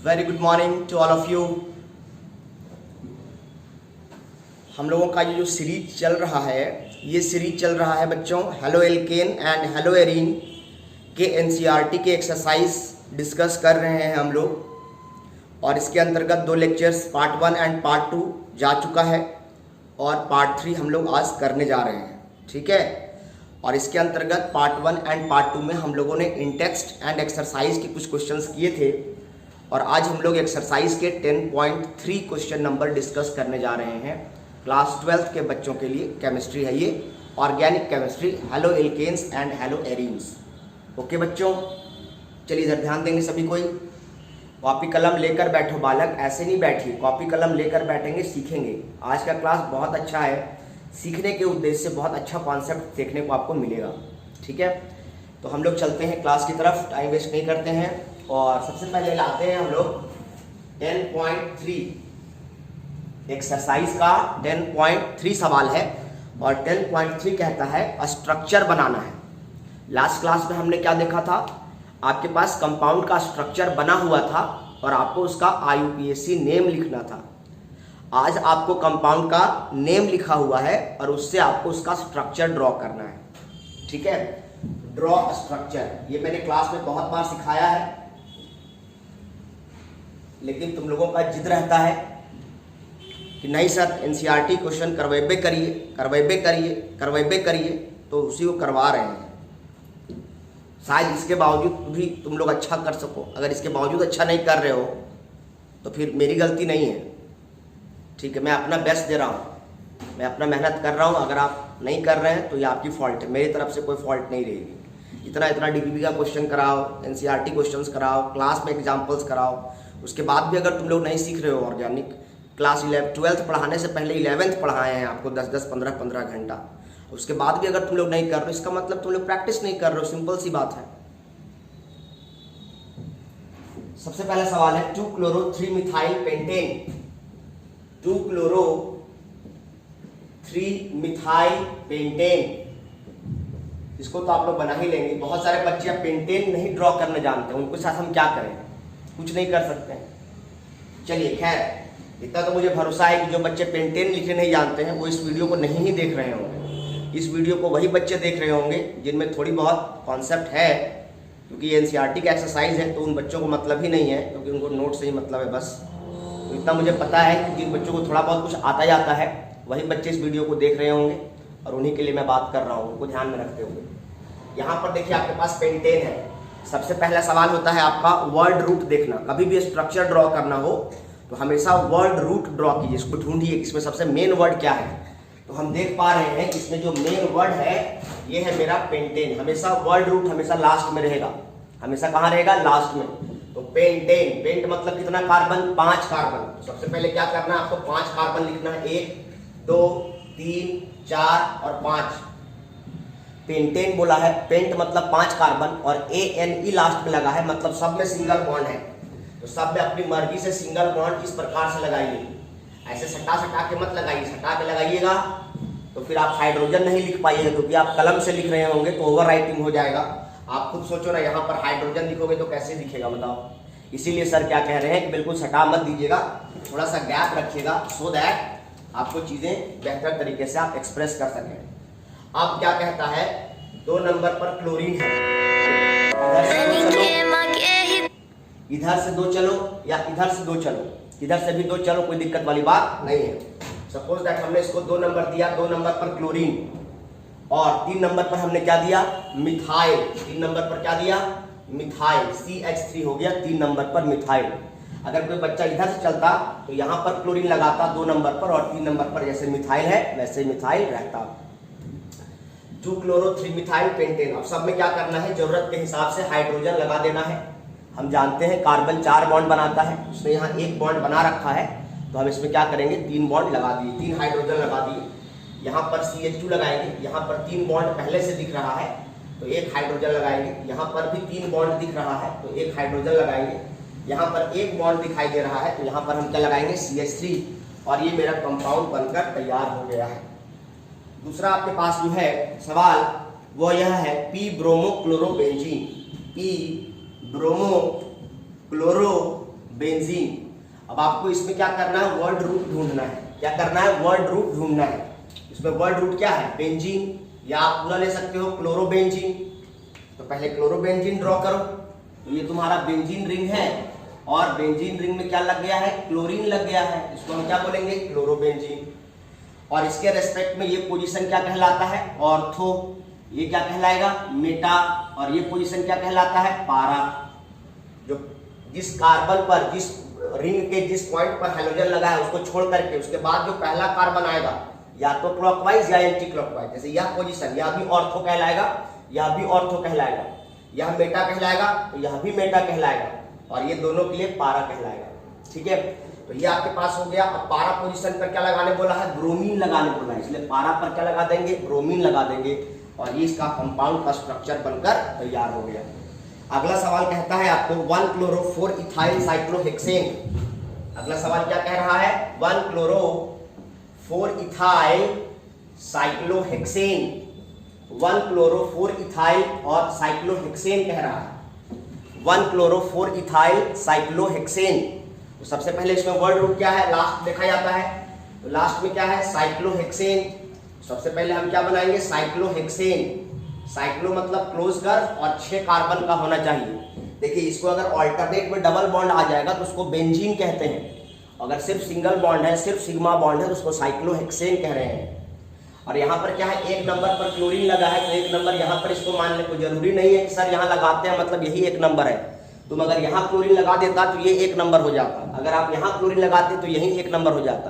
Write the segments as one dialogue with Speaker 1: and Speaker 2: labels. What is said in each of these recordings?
Speaker 1: Very good morning to all of you. हम लोगों का ये जो सीरीज चल रहा है, ये सीरीज चल रहा है बच्चों halo alkane and hello arene के एनसीईआरटी के एक्सरसाइज डिस्कस कर रहे हैं हम लोग। और इसके अंतर्गत दो लेक्चर्स पार्ट 1 एंड पार्ट 2 जा चुका है और पार्ट 3 हम लोग आज करने जा रहे हैं, ठीक है। और इसके अंतर्गत पार्ट 1 एंड पार्ट 2 में हम लोगों ने इंटेक्स्ट एंड एक्सरसाइज के कुछ क्वेश्चंस किए थे और आज हम लोग एक्सरसाइज के 10.3 क्वेश्चन नंबर डिस्कस करने जा रहे हैं। क्लास 12 के बच्चों के लिए केमिस्ट्री है ये, organic chemistry, halo alkanes and halo arenes. Okay बच्चों, चलिए इधर ध्यान देंगे सभी कोई। कॉपी कलम लेकर बैठो बालक, ऐसे नहीं बैठिए, कॉपी कलम लेकर बैठेंगे, सीखेंगे। आज का क्लास बहुत अच्छा है, सीखने के उद्देश्य से बहुत अच्छा कॉन्सेप्ट देखने को आपको मिलेगा, ठीक है। तो हम लोग चलते हैं क्लास की तरफ, टाइम वेस्ट नहीं करते हैं। और सबसे पहले लाते हैं हम लोग 10.3 एक्सरसाइज का 10.3 सवाल है और 10.3 कहता है स्ट्रक्चर बनाना है। लास्ट क्लास में हमने क्या देखा था, आपके पास कंपाउंड का स्ट्रक्चर बना हुआ था और आपको उसका IUPAC नेम लिखना था। आज आपको कंपाउंड का नेम लिखा हुआ है और उससे आपको उसका स्ट्रक्चर ड्रॉ करना है, ठीक है। ड्रॉ स्ट्रक्चर, ये मैंने क्लास में बहुत बार सिखाया है, लेकिन तुम लोगों का जिद रहता है कि नहीं सर एनसीईआरटी क्वेश्चन करवेबे करिए करवेबे करिए करवेबे करिए, तो उसी को करवा रहे हैं। शायद इसके बावजूद भी तुम लोग अच्छा कर सको। अगर इसके बावजूद अच्छा नहीं कर रहे हो तो फिर मेरी गलती नहीं है, ठीक है। मैं अपना बेस्ट दे रहा हूँ, मैं अपना मेहनत कर रहा हूँ। अगर आप नहीं कर रहे हैं तो ये आपकी फॉल्ट है, मेरी तरफ से कोई फॉल्ट नहीं रहेगी। इतना DPP का क्वेश्चन कराओ, एनसीईआरटी क्वेश्चंस कराओ, क्लास में एग्जाम्पल्स कराओ, उसके बाद भी अगर तुम लोग नहीं सीख रहे हो ऑर्गेनिक, क्लास 12th पढ़ाने से पहले 11th पढ़ाए हैं आपको 10-10 15-15 घंटा, उसके बाद भी अगर तुम लोग नहीं कर रहे हो, इसका मतलब तुम लोग प्रैक्टिस नहीं कर रहे हो, सिंपल सी बात है। सबसे पहला सवाल है 2-chloro-3-methyl पेंटेन, 2-chloro-3-methyl पेंटेन, इसको तो आप लोग बना ही लेंगे। बहुत सारे बच्चे पेंटेन नहीं ड्रॉ करने जानते हैं, उनको साथ हम क्या करें, कुछ नहीं कर सकते हैं। चलिए खैर, इतना तो मुझे भरोसा है कि जो बच्चे पेंटेन लिखने नहीं जानते हैं वो इस वीडियो को नहीं ही देख रहे होंगे। इस वीडियो को वही बच्चे देख रहे होंगे जिनमें थोड़ी बहुत कॉन्सेप्ट है, क्योंकि ये एनसीईआरटी का एक्सरसाइज है तो उन बच्चों को मतलब ही नहीं है, क्योंकि उनको नोट से ही मतलब है बस। तो इतना मुझे पता है कि जिन बच्चों को थोड़ा बहुत कुछ आता जाता है वही बच्चे इस वीडियो को देख रहे होंगे और उन्हीं के लिए मैं बात कर रहा हूँ, उनको ध्यान में रखते हुए। यहाँ पर देखिए आपके पास पेंटेन है। सबसे पहला सवाल होता है आपका वर्ड रूट देखना। कभी भी स्ट्रक्चर ड्रॉ करना हो तो हमेशा वर्ड रूट ड्रॉ कीजिए, इसको ढूंढिए इसमें सबसे मेन वर्ड क्या है। तो हम देख पा रहे हैं इसमें जो मेन वर्ड है ये है मेरा पेंटेन। हमेशा वर्ड रूट हमेशा लास्ट में रहेगा, हमेशा कहाँ रहेगा, लास्ट में। तो पेंटेन, पेंट मतलब कितना कार्बन, 5 कार्बन। तो सबसे पहले क्या करना है आपको, 5 कार्बन लिखना है, 1 2 3 4 और 5। पेंटेन बोला है, पेंट मतलब 5 कार्बन और ANE लास्ट में लगा है, मतलब सब में सिंगल बॉन्ड है। तो सब में अपनी मर्जी से सिंगल बॉन्ड इस प्रकार से लगाइए, ऐसे सटा सटा के मत लगाइए, सटा के लगाइएगा तो फिर आप हाइड्रोजन नहीं लिख पाइएगा, क्योंकि आप कलम से लिख रहे होंगे तो ओवर राइटिंग हो जाएगा। आप खुद सोचो ना, यहाँ पर हाइड्रोजन लिखोगे तो कैसे दिखेगा बताओ। इसीलिए सर क्या कह रहे हैं कि बिल्कुल सटा मत दीजिएगा, थोड़ा सा गैप रखिएगा, सो दैट आपको चीजें बेहतर तरीके से आप एक्सप्रेस कर सकें। अब क्या कहता है, 2 नंबर पर क्लोरीन है, इधर से 2 चलो या इधर से 2 चलो, इधर से भी 2 चलो, कोई दिक्कत वाली बात नहीं है। सपोज दैट हमने इसको 2 नंबर दिया, 2 नंबर पर क्लोरीन, और 3 नंबर पर हमने क्या दिया, मिथाइल। 3 नंबर पर क्या दिया, मिथाइल, CH3 हो गया 3 नंबर पर मिथाइल। अगर कोई बच्चा इधर से चलता तो यहाँ पर क्लोरीन लगाता 2 नंबर पर, और 3 नंबर पर जैसे मिथाइल है वैसे मिथाइल रहता। 2-chloro-3-methyl pentane. अब सब में क्या करना है, जरूरत के हिसाब से हाइड्रोजन लगा देना है। हम जानते हैं कार्बन 4 बॉन्ड बनाता है, उसने यहाँ 1 बॉन्ड बना रखा है, तो हम इसमें क्या करेंगे, 3 बॉन्ड लगा दिए, 3 हाइड्रोजन लगा दिए। यहाँ पर CH2 लगाएंगे, यहाँ पर 3 बॉन्ड पहले से दिख रहा है तो 1 हाइड्रोजन लगाएंगे। यहाँ पर भी 3 बॉन्ड दिख रहा है तो 1 हाइड्रोजन लगाएंगे। यहाँ पर 1 बॉन्ड दिखाई दे रहा है तो यहाँ पर हम क्या लगाएंगे, CH3, और ये मेरा कंपाउंड बनकर तैयार हो गया है। दूसरा आपके पास जो है सवाल वो यह है P-ब्रोमो क्लोरोबेंजीन, P-ब्रोमो क्लोरोबेंजीन बेंजीन। अब आपको इसमें क्या करना है, वर्ड रूट ढूंढना है। क्या करना है, वर्ड रूट ढूंढना है। इसमें वर्ड रूट क्या है, बेंजीन, या आप पूरा ले सकते हो क्लोरोबेंजीन। तो पहले क्लोरोबेंजीन ड्रॉ करो। तो ये तुम्हारा बेंजीन रिंग है और बेंजीन रिंग में क्या लग गया है, क्लोरीन लग गया है। इसको हम क्या बोलेंगे, क्लोरोबेंजीन। और इसके रेस्पेक्ट में ये पोजीशन क्या कहलाता है, ऑर्थो। ये क्या कहलाएगा, मेटा। और ये पोजीशन क्या कहलाता है, पारा। जो जिस कार्बन पर, जिस रिंग के जिस पॉइंट पर हाइड्रोजन लगा है उसको छोड़ करके उसके बाद जो पहला कार्बन आएगा, या तो क्लॉकवाइज या एंटी क्लॉकवाइज, जैसे यह पोजीशन, यह भी ऑर्थो कहलाएगा, यह भी ऑर्थो कहलाएगा। यह मेटा कहलाएगा तो यह भी मेटा कहलाएगा, और ये दोनों के लिए पारा कहलाएगा। ठीक है, तो ये आपके पास हो गया। अब पारा पोजीशन पर क्या लगाने बोला है, ब्रोमीन लगाने बोला है, इसलिए पारा पर क्या लगा देंगे, ब्रोमीन लगा देंगे, और ये इसका कंपाउंड का स्ट्रक्चर बनकर तैयार हो गया। अगला सवाल कहता है आपको 1-chloro-4 इथाइल साइक्लोहेक्सेन। अगला सवाल क्या कह रहा है, 1-chloro-4 ethyl cyclohexane. 1-chloro-4 ethyl और साइक्लोहेक्सेन कह रहा है। 1-chloro-4 ethyl cyclohexane. तो सबसे पहले इसमें वर्ड रूट क्या है, लास्ट देखा जाता है। तो लास्ट में क्या है, साइक्लोहेक्सेन। सबसे पहले हम क्या बनाएंगे, साइक्लोहेक्सेन। साइक्लो मतलब क्लोज कर और 6 कार्बन का होना चाहिए। देखिए, इसको अगर ऑल्टरनेट में डबल बॉन्ड आ जाएगा तो उसको बेंजीन कहते हैं। अगर सिर्फ सिंगल बॉन्ड है, सिर्फ सिग्मा बॉन्ड है, तो उसको साइक्लोहेक्सेन कह रहे हैं। और यहाँ पर क्या है, 1 नंबर पर क्लोरीन लगा है तो 1 नंबर यहाँ पर इसको मानने को जरूरी नहीं है कि सर यहाँ लगाते हैं मतलब यही 1 नंबर है। तुम अगर यहाँ क्लोरीन लगा देता तो ये 1 नंबर हो जाता, अगर आप यहाँ क्लोरीन लगाते तो यही 1 नंबर हो जाता।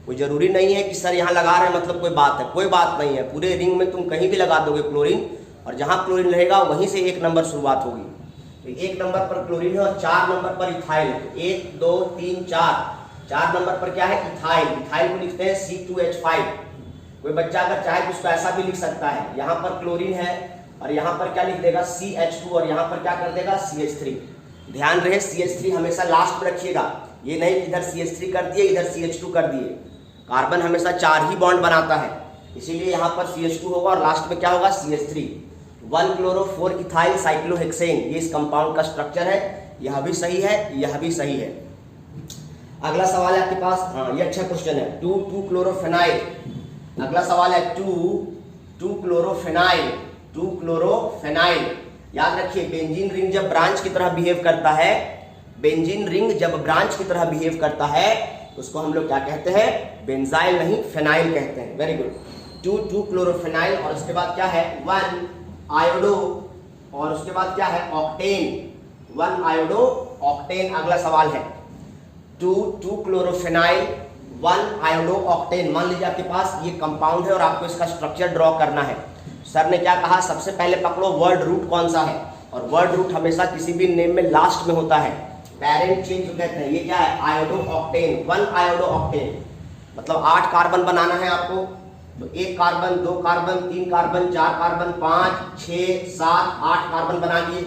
Speaker 1: कोई जरूरी नहीं है कि सर यहाँ लगा रहे हैं मतलब कोई बात है, कोई बात नहीं है। पूरे रिंग में तुम कहीं भी लगा दोगे क्लोरीन, और जहां क्लोरीन रहेगा वहीं से 1 नंबर शुरुआत होगी। तो 1 नंबर पर क्लोरीन है और 4 नंबर पर इथाइल है। 1 2 3 4, 4 नंबर पर क्या है, इथाइल। इथाइल को लिखते हैं C2H5। कोई बच्चा अगर चाहे तो उसको ऐसा भी लिख सकता है, यहाँ पर क्लोरीन है और यहाँ पर क्या लिख देगा, CH2, और यहाँ पर क्या कर देगा, CH3। ध्यान रहे CH3 हमेशा लास्ट में रखिएगा, ये नहीं इधर CH3 कर दिए इधर CH2 कर दिए। कार्बन हमेशा 4 ही बॉन्ड बनाता है, इसीलिए यहाँ पर CH2 होगा और लास्ट में क्या होगा, CH3। 1-chloro-4 इथाइल साइक्लोहेक्सेन, ये इस कंपाउंड का स्ट्रक्चर है। यह भी सही है, यह भी सही है। अगला सवाल है आपके पास, हाँ ये अच्छा क्वेश्चन है, 2,2-chloropheniल। अगला सवाल है 2,2-chloropheniल। 2-chloropheniल, याद रखिए बेंजीन रिंग जब ब्रांच की तरह बिहेव करता है, बेंजीन रिंग जब ब्रांच की तरह बिहेव करता है उसको हम लोग क्या कहते हैं, बेंजाइल नहीं फेनाइल कहते हैं। वेरी गुड, 2,2-chloropheniल। और उसके बाद क्या है, 1 आयोडो, और उसके बाद क्या है, ऑक्टेन। 1 iodo octane. अगला सवाल है 2,2-chloropheniल 1 आयोडो ऑक्टेन। मान लीजिए आपके पास ये कंपाउंड है और आपको इसका स्ट्रक्चर ड्रॉ करना है। सर ने क्या कहा, सबसे पहले पकड़ो वर्ड रूट कौन सा है, और वर्ड रूट हमेशा किसी भी नेम में लास्ट में होता है, पेरेंट चेन जो कहते हैं। ये क्या है, आयोडो ऑक्टेन। 1 आयोडो ऑक्टेन मतलब 8 कार्बन बनाना है आपको। तो 1 carbon, 2 carbon, 3 carbon, 4 carbon, 5 6 7 8 carbon बना दिए।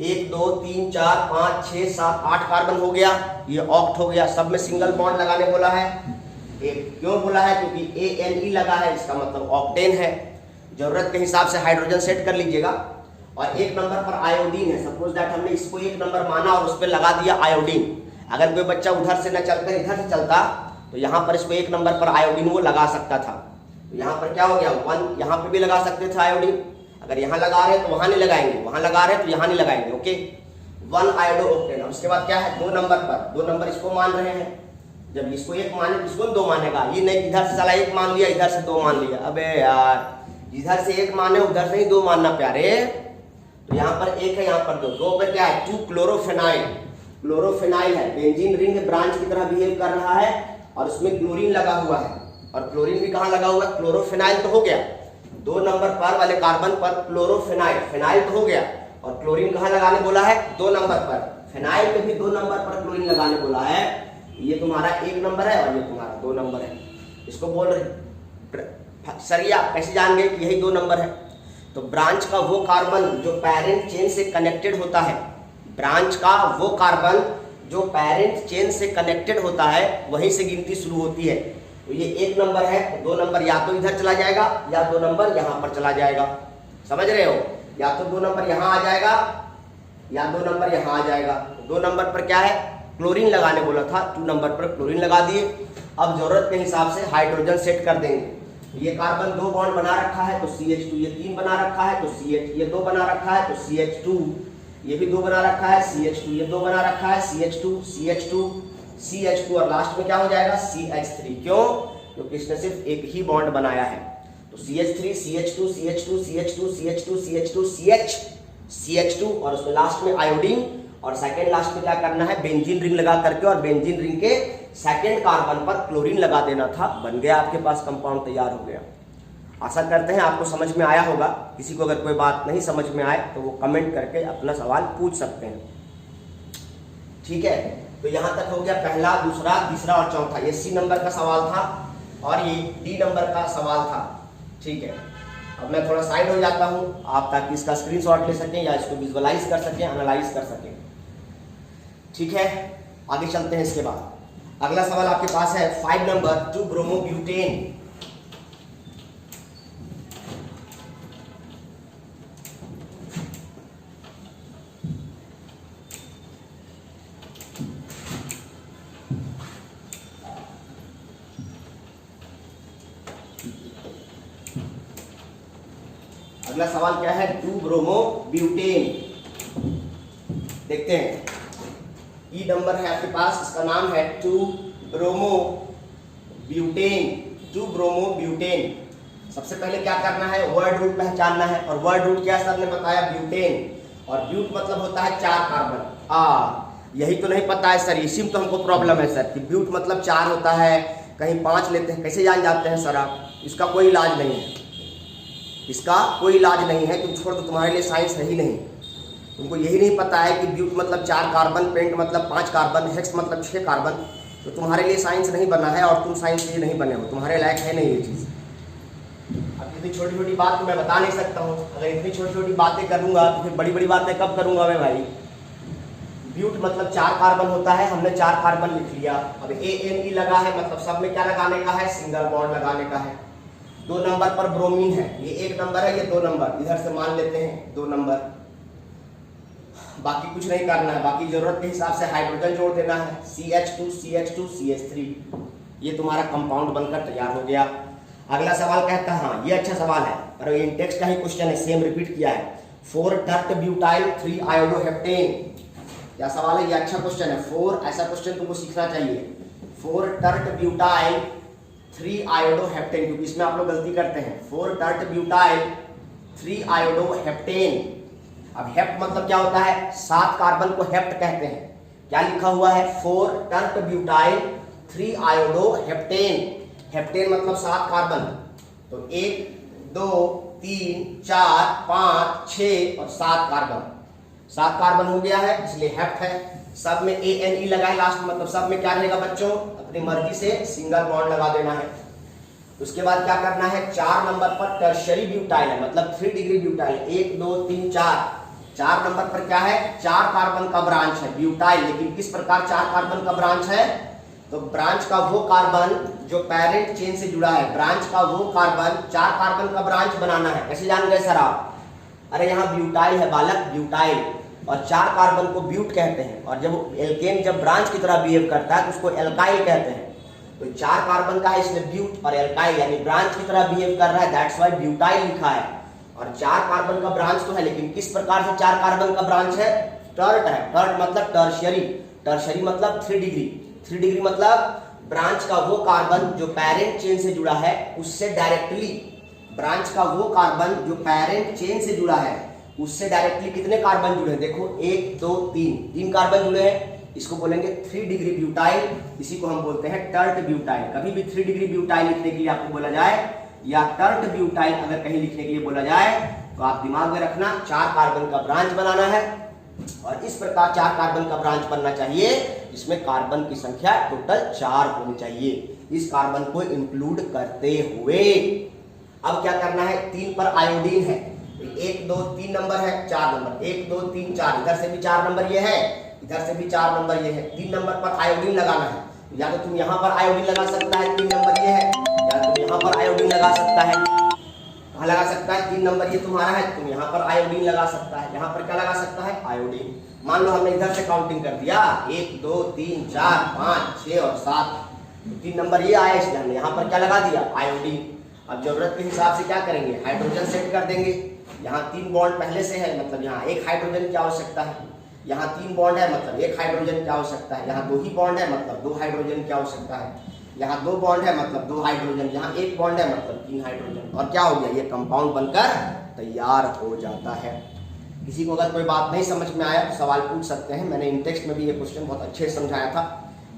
Speaker 1: 1 2 3 4 5 6 7 8 कार्बन हो गया, ये ऑक्ट हो गया। सब में सिंगल बॉन्ड लगाने बोला है। क्यों बोला है, क्योंकि ANE लगा है, इसका मतलब ऑक्टेन है। जरूरत के हिसाब से हाइड्रोजन सेट कर लीजिएगा। और 1 नंबर पर आयोडीन है। सपोज दैट हमने इसको 1 नंबर माना और उस पर लगा दिया आयोडीन। अगर कोई बच्चा उधर से न चलकर इधर से चलता तो यहाँ पर इसको 1 नंबर पर आयोडीन वो लगा सकता था। तो यहाँ पर क्या हो गया, 1 यहाँ पे भी लगा सकते थे आयोडीन। अगर यहाँ लगा रहे हैं तो वहां नहीं लगाएंगे, वहां लगा रहे हैं तो यहाँ नहीं लगाएंगे। Okay, 1 iodo octane. उसके बाद क्या है, 2 नंबर पर, 2 नंबर इसको मान रहे हैं। जब इसको 1 माने तो इसको 2 मानेगा। ये नहीं इधर से चला 1 मान लिया, इधर से 2 मान लिया। अबे यार, इधर से 1 माने उधर से ही 2 मानना प्यारे। तो यहाँ पर 1 है, यहाँ पर 2। 2 पे क्या है, 2-chloropheniल। क्लोरोफेनाइल है, बेंजीन रिंग ब्रांच की तरह बिहेव कर रहा है और उसमें क्लोरीन लगा हुआ है। और क्लोरीन भी कहाँ लगा हुआ है, क्लोरोफेनाइल तो हो गया। 2 नंबर पर वाले कार्बन पर क्लोरोफेनाइल, फेनाइल तो हो गया। और क्लोरीन कहाँ लगाने बोला है, 2 नंबर पर। फेनाइल में भी 2 नंबर पर क्लोरीन लगाने बोला है। ये तुम्हारा 1 नंबर है और ये तुम्हारा 2 नंबर है। इसको बोल रहे सर ये आप कैसे जान गए कि यही 2 नंबर है। तो ब्रांच का वो कार्बन जो पेरेंट चेन से कनेक्टेड होता है, ब्रांच का वो कार्बन जो पेरेंट चेन से कनेक्टेड होता है वहीं से गिनती शुरू होती है। तो ये 1 नंबर है, 2 नंबर या तो इधर चला जाएगा या 2 नंबर यहाँ पर चला जाएगा। समझ रहे हो, या तो 2 नंबर यहाँ आ जाएगा या 2 नंबर यहाँ आ जाएगा। 2 नंबर पर क्या है, क्लोरीन लगाने बोला था, 2 नंबर पर क्लोरीन लगा दिए। अब जरूरत के हिसाब से हाइड्रोजन सेट कर देंगे। ये कार्बन 2 बॉन्ड बना रखा है तो CH2, ये 3 बना रखा है तो CH, ये 2 बना रखा है तो CH2, ये भी 2 बना रखा है CH2, ये 2 बना रखा है CH2, CH2, CH2 और लास्ट में क्या हो जाएगा CH3। क्यों? क्योंकि इसने सिर्फ एक ही बॉन्ड बनाया है। तो CH3, CH2, CH2, CH2, CH2, CH2, CH, CH2 और उसमें लास्ट में आयोडीन और सेकेंड लास्ट में क्या करना है, बेंजीन रिंग लगा करके, और बेंजीन रिंग के सेकेंड कार्बन पर क्लोरीन लगा देना था। बन गया आपके पास कंपाउंड, तैयार हो गया। आशा करते हैं आपको समझ में आया होगा। किसी को अगर कोई बात नहीं समझ में आए तो वो कमेंट करके अपना सवाल पूछ सकते हैं। ठीक है, तो यहां तक हो गया पहला, दूसरा, तीसरा और चौथा। ये C नंबर का सवाल था और ये D नंबर का सवाल था। ठीक है, अब मैं थोड़ा साइड हो जाता हूं आप, ताकि इसका स्क्रीनशॉट ले सकें या इसको विजुअलाइज कर सकें, एनालाइज कर सकें। ठीक है, आगे चलते हैं। इसके बाद अगला सवाल आपके पास है 5 नंबर 2 ब्रोमोब्यूटेन। अगला सवाल क्या है, 2 ब्रोमोब्यूटेन। देखते हैं, ई नंबर है आपके पास, इसका नाम है 2 ब्रोमोब्यूटेन। 2 ब्रोमोब्यूटेन। सबसे पहले क्या करना है, वर्ड रूट पहचानना है। और वर्ड रूट क्या सर ने बताया, ब्यूटेन। और ब्यूट मतलब होता है 4 कार्बन। यही तो नहीं पता है सर, इसी में तो हमको प्रॉब्लम है सर कि ब्यूट मतलब 4 होता है, कहीं 5 लेते हैं, कैसे जान जाते हैं सर आप? इसका कोई इलाज नहीं है, इसका कोई इलाज नहीं है। तुम छोड़ दो, तुम्हारे लिए साइंस है ही नहीं। तुमको यही नहीं पता है कि ब्यूट मतलब 4 कार्बन, पेंट मतलब 5 कार्बन, हेक्स मतलब 6 कार्बन, तो तुम्हारे लिए साइंस नहीं बना है और तुम साइंस लिए नहीं बने हो, तुम्हारे लायक है नहीं ये चीज़। अब इतनी छोटी छोटी बात तो मैं बता नहीं सकता हूँ। अगर इतनी छोटी छोटी बातें करूँगा तो फिर बड़ी बड़ी बातें कब करूँगा मैं भाई? ब्यूट मतलब 4 कार्बन होता है, हमने 4 कार्बन लिख लिया। अब ANE लगा है, मतलब सब में क्या लगाने का है, सिंगल बॉन्ड लगाने का है। 2 नंबर पर ब्रोमीन है, ये 1 नंबर है, ये 2 नंबर, इधर से मान लेते हैं 2 नंबर। बाकी कुछ नहीं करना है, बाकी जरूरत के हिसाब से हाइड्रोजन जोड़ देना है, CH2, CH2, CH3। ये तुम्हारा कंपाउंड बनकर तैयार हो गया। अगला सवाल कहता है, हाँ ये अच्छा सवाल है, और ये टेक्स्ट का ही क्वेश्चन है, सेम रिपीट किया है। 4 टर्ट ब्यूटाइल 3 आयोडोहेप्टेन। क्या सवाल है, ये अच्छा क्वेश्चन है। 4, ऐसा क्वेश्चन तुमको सीखना चाहिए। 4 टर्ट ब्यूटाइल 3 आयोडोहेप्टेन, क्योंकि इसमें आप लोग गलती करते हैं। 4 टर्ट ब्यूटाइल 3 आयोडोहेप्टेन। अब हेप्ट मतलब क्या होता है, 7 कार्बन को हेप्ट कहते हैं। क्या लिखा हुआ है, 4 टर्ट ब्यूटाइल 3 आयोडोहेप्टेन। हेप्टेन मतलब 7 कार्बन। तो 1, 2, 3, 4, 5, 6 और 7 कार्बन। 7 कार्बन हो गया है, इसलिए हेप्ट है। सब में ANE लगाए लास्ट, मतलब सब में क्या रहेगा बच्चों, अपनी मर्जी से सिंगल बॉन्ड लगा देना है। उसके बाद क्या करना है, 4 नंबर पर टर्शियरी ब्यूटाइल है, मतलब 3 डिग्री ब्यूटाइल। 1, 2, 3, 4 नंबर पर क्या है, 4 कार्बन का ब्रांच है ब्यूटाइल। लेकिन किस प्रकार 4 कार्बन का ब्रांच है, तो ब्रांच का वो कार्बन जो पेरेंट चेन से जुड़ा है, ब्रांच का वो कार्बन, 4 कार्बन का ब्रांच बनाना है। कैसे जान गए सर आप? अरे यहाँ ब्यूटाइल है बालक, ब्यूटाइल, और 4 कार्बन को ब्यूट कहते हैं। और जब एल्केन जब ब्रांच की तरह बिहेव करता है तो उसको एल्काइल कहते हैं। तो 4 कार्बन का है, इसमें ब्यूट और एल्काइल यानी ब्रांच की तरह बिहेव कर रहा है, दैट्स व्हाई ब्यूटाइल लिखा है। और 4 कार्बन का ब्रांच तो है, लेकिन किस प्रकार से 4 कार्बन का ब्रांच है, टर्ट है। टर्ट मतलब टर्शियरी, टर्शियरी मतलब 3 डिग्री। 3 डिग्री मतलब ब्रांच का वो कार्बन जो पेरेंट चेन से जुड़ा है उससे डायरेक्टली, ब्रांच का वो कार्बन जो पेरेंट चेन से जुड़ा है उससे डायरेक्टली कितने कार्बन जुड़े हैं, देखो 1, 2, 3 कार्बन जुड़े हैं। इसको बोलेंगे 3 डिग्री ब्यूटाइल, इसी को हम बोलते हैं टर्ट ब्यूटाइल। कभी भी 3 डिग्री ब्यूटाइल लिखने के लिए आपको बोला जाए या टर्ट ब्यूटाइल अगर कहीं लिखने के लिए बोला जाए तो आप दिमाग में रखना 4 कार्बन का ब्रांच बनाना है। और इस प्रकार 4 कार्बन का ब्रांच बनना चाहिए जिसमें कार्बन की संख्या टोटल 4 होनी चाहिए, इस कार्बन को इंक्लूड करते हुए। अब क्या करना है, 3 पर आयोडीन है, 1, 2, 3 नंबर है, 4 नंबर, 1, 2, 3, 4, इधर से भी 4 नंबर ये है, इधर से भी 4 नंबर ये है। 3 नंबर पर आयोडीन लगाना है, या तो तुम यहाँ पर आयोडीन लगा सकता है, 3 नंबर ये है, या तो यहाँ पर आयोडीन लगा सकता है। कहाँ लगा सकता है, 3 नंबर ये तुम्हारा है, तुम यहाँ पर आयोडीन लगा सकता है, यहाँ पर क्या लगा सकता है, आयोडीन। मान लो हमने इधर से काउंटिंग कर दिया 1 2 3 4 5 6 और 7, 3 नंबर ये आया, इसलिए हमने यहाँ पर क्या लगा दिया, आयोडीन। अब जरूरत के हिसाब से क्या करेंगे, हाइड्रोजन सेट कर देंगे। यहाँ 3 बॉन्ड पहले से है, मतलब यहाँ 1 हाइड्रोजन की आवश्यकता है, यहाँ 3 बॉन्ड है मतलब 1 हाइड्रोजन की आवश्यकता है, यहाँ 2 ही बॉन्ड है मतलब 2 हाइड्रोजन की आवश्यकता है, यहाँ 2 बॉन्ड है मतलब 2 हाइड्रोजन, यहाँ 1 बॉन्ड है मतलब 3 हाइड्रोजन, और क्या हो गया, ये कंपाउंड बनकर तैयार हो जाता है। किसी को अगर कोई बात नहीं समझ में आया तो सवाल पूछ सकते हैं। मैंने इन टेक्स्ट में भी ये क्वेश्चन बहुत अच्छे से समझाया था,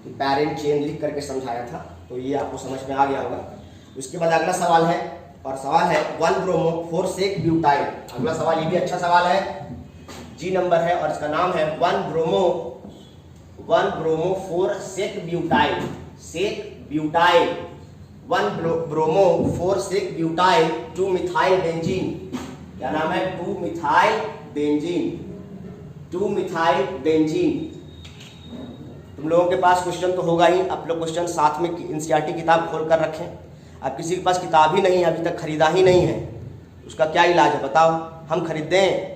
Speaker 1: कि पैरेंट चेन लिख करके समझाया था, तो ये आपको समझ में आ गया होगा। उसके बाद अगला सवाल है, और सवाल है 1 ब्रोमो 4 सेक ब्यूटाइल। अगला सवाल ये भी अच्छा सवाल है, जी नंबर है, और इसका नाम है 1 bromo 4 sec butyl, sec butyl, 1 bromo 4 sec butyl 2 methyl benzene. क्या नाम है, 2 मिथाइल बेंजीन, 2 मिथाइल बेंजीन। तुम लोगों के पास क्वेश्चन तो होगा ही, आप लोग क्वेश्चन साथ में एनसीईआरटी किताब खोल कर रखें। अब किसी के पास किताब ही नहीं है, अभी तक खरीदा ही नहीं है, उसका क्या इलाज है बताओ, हम खरीद दें।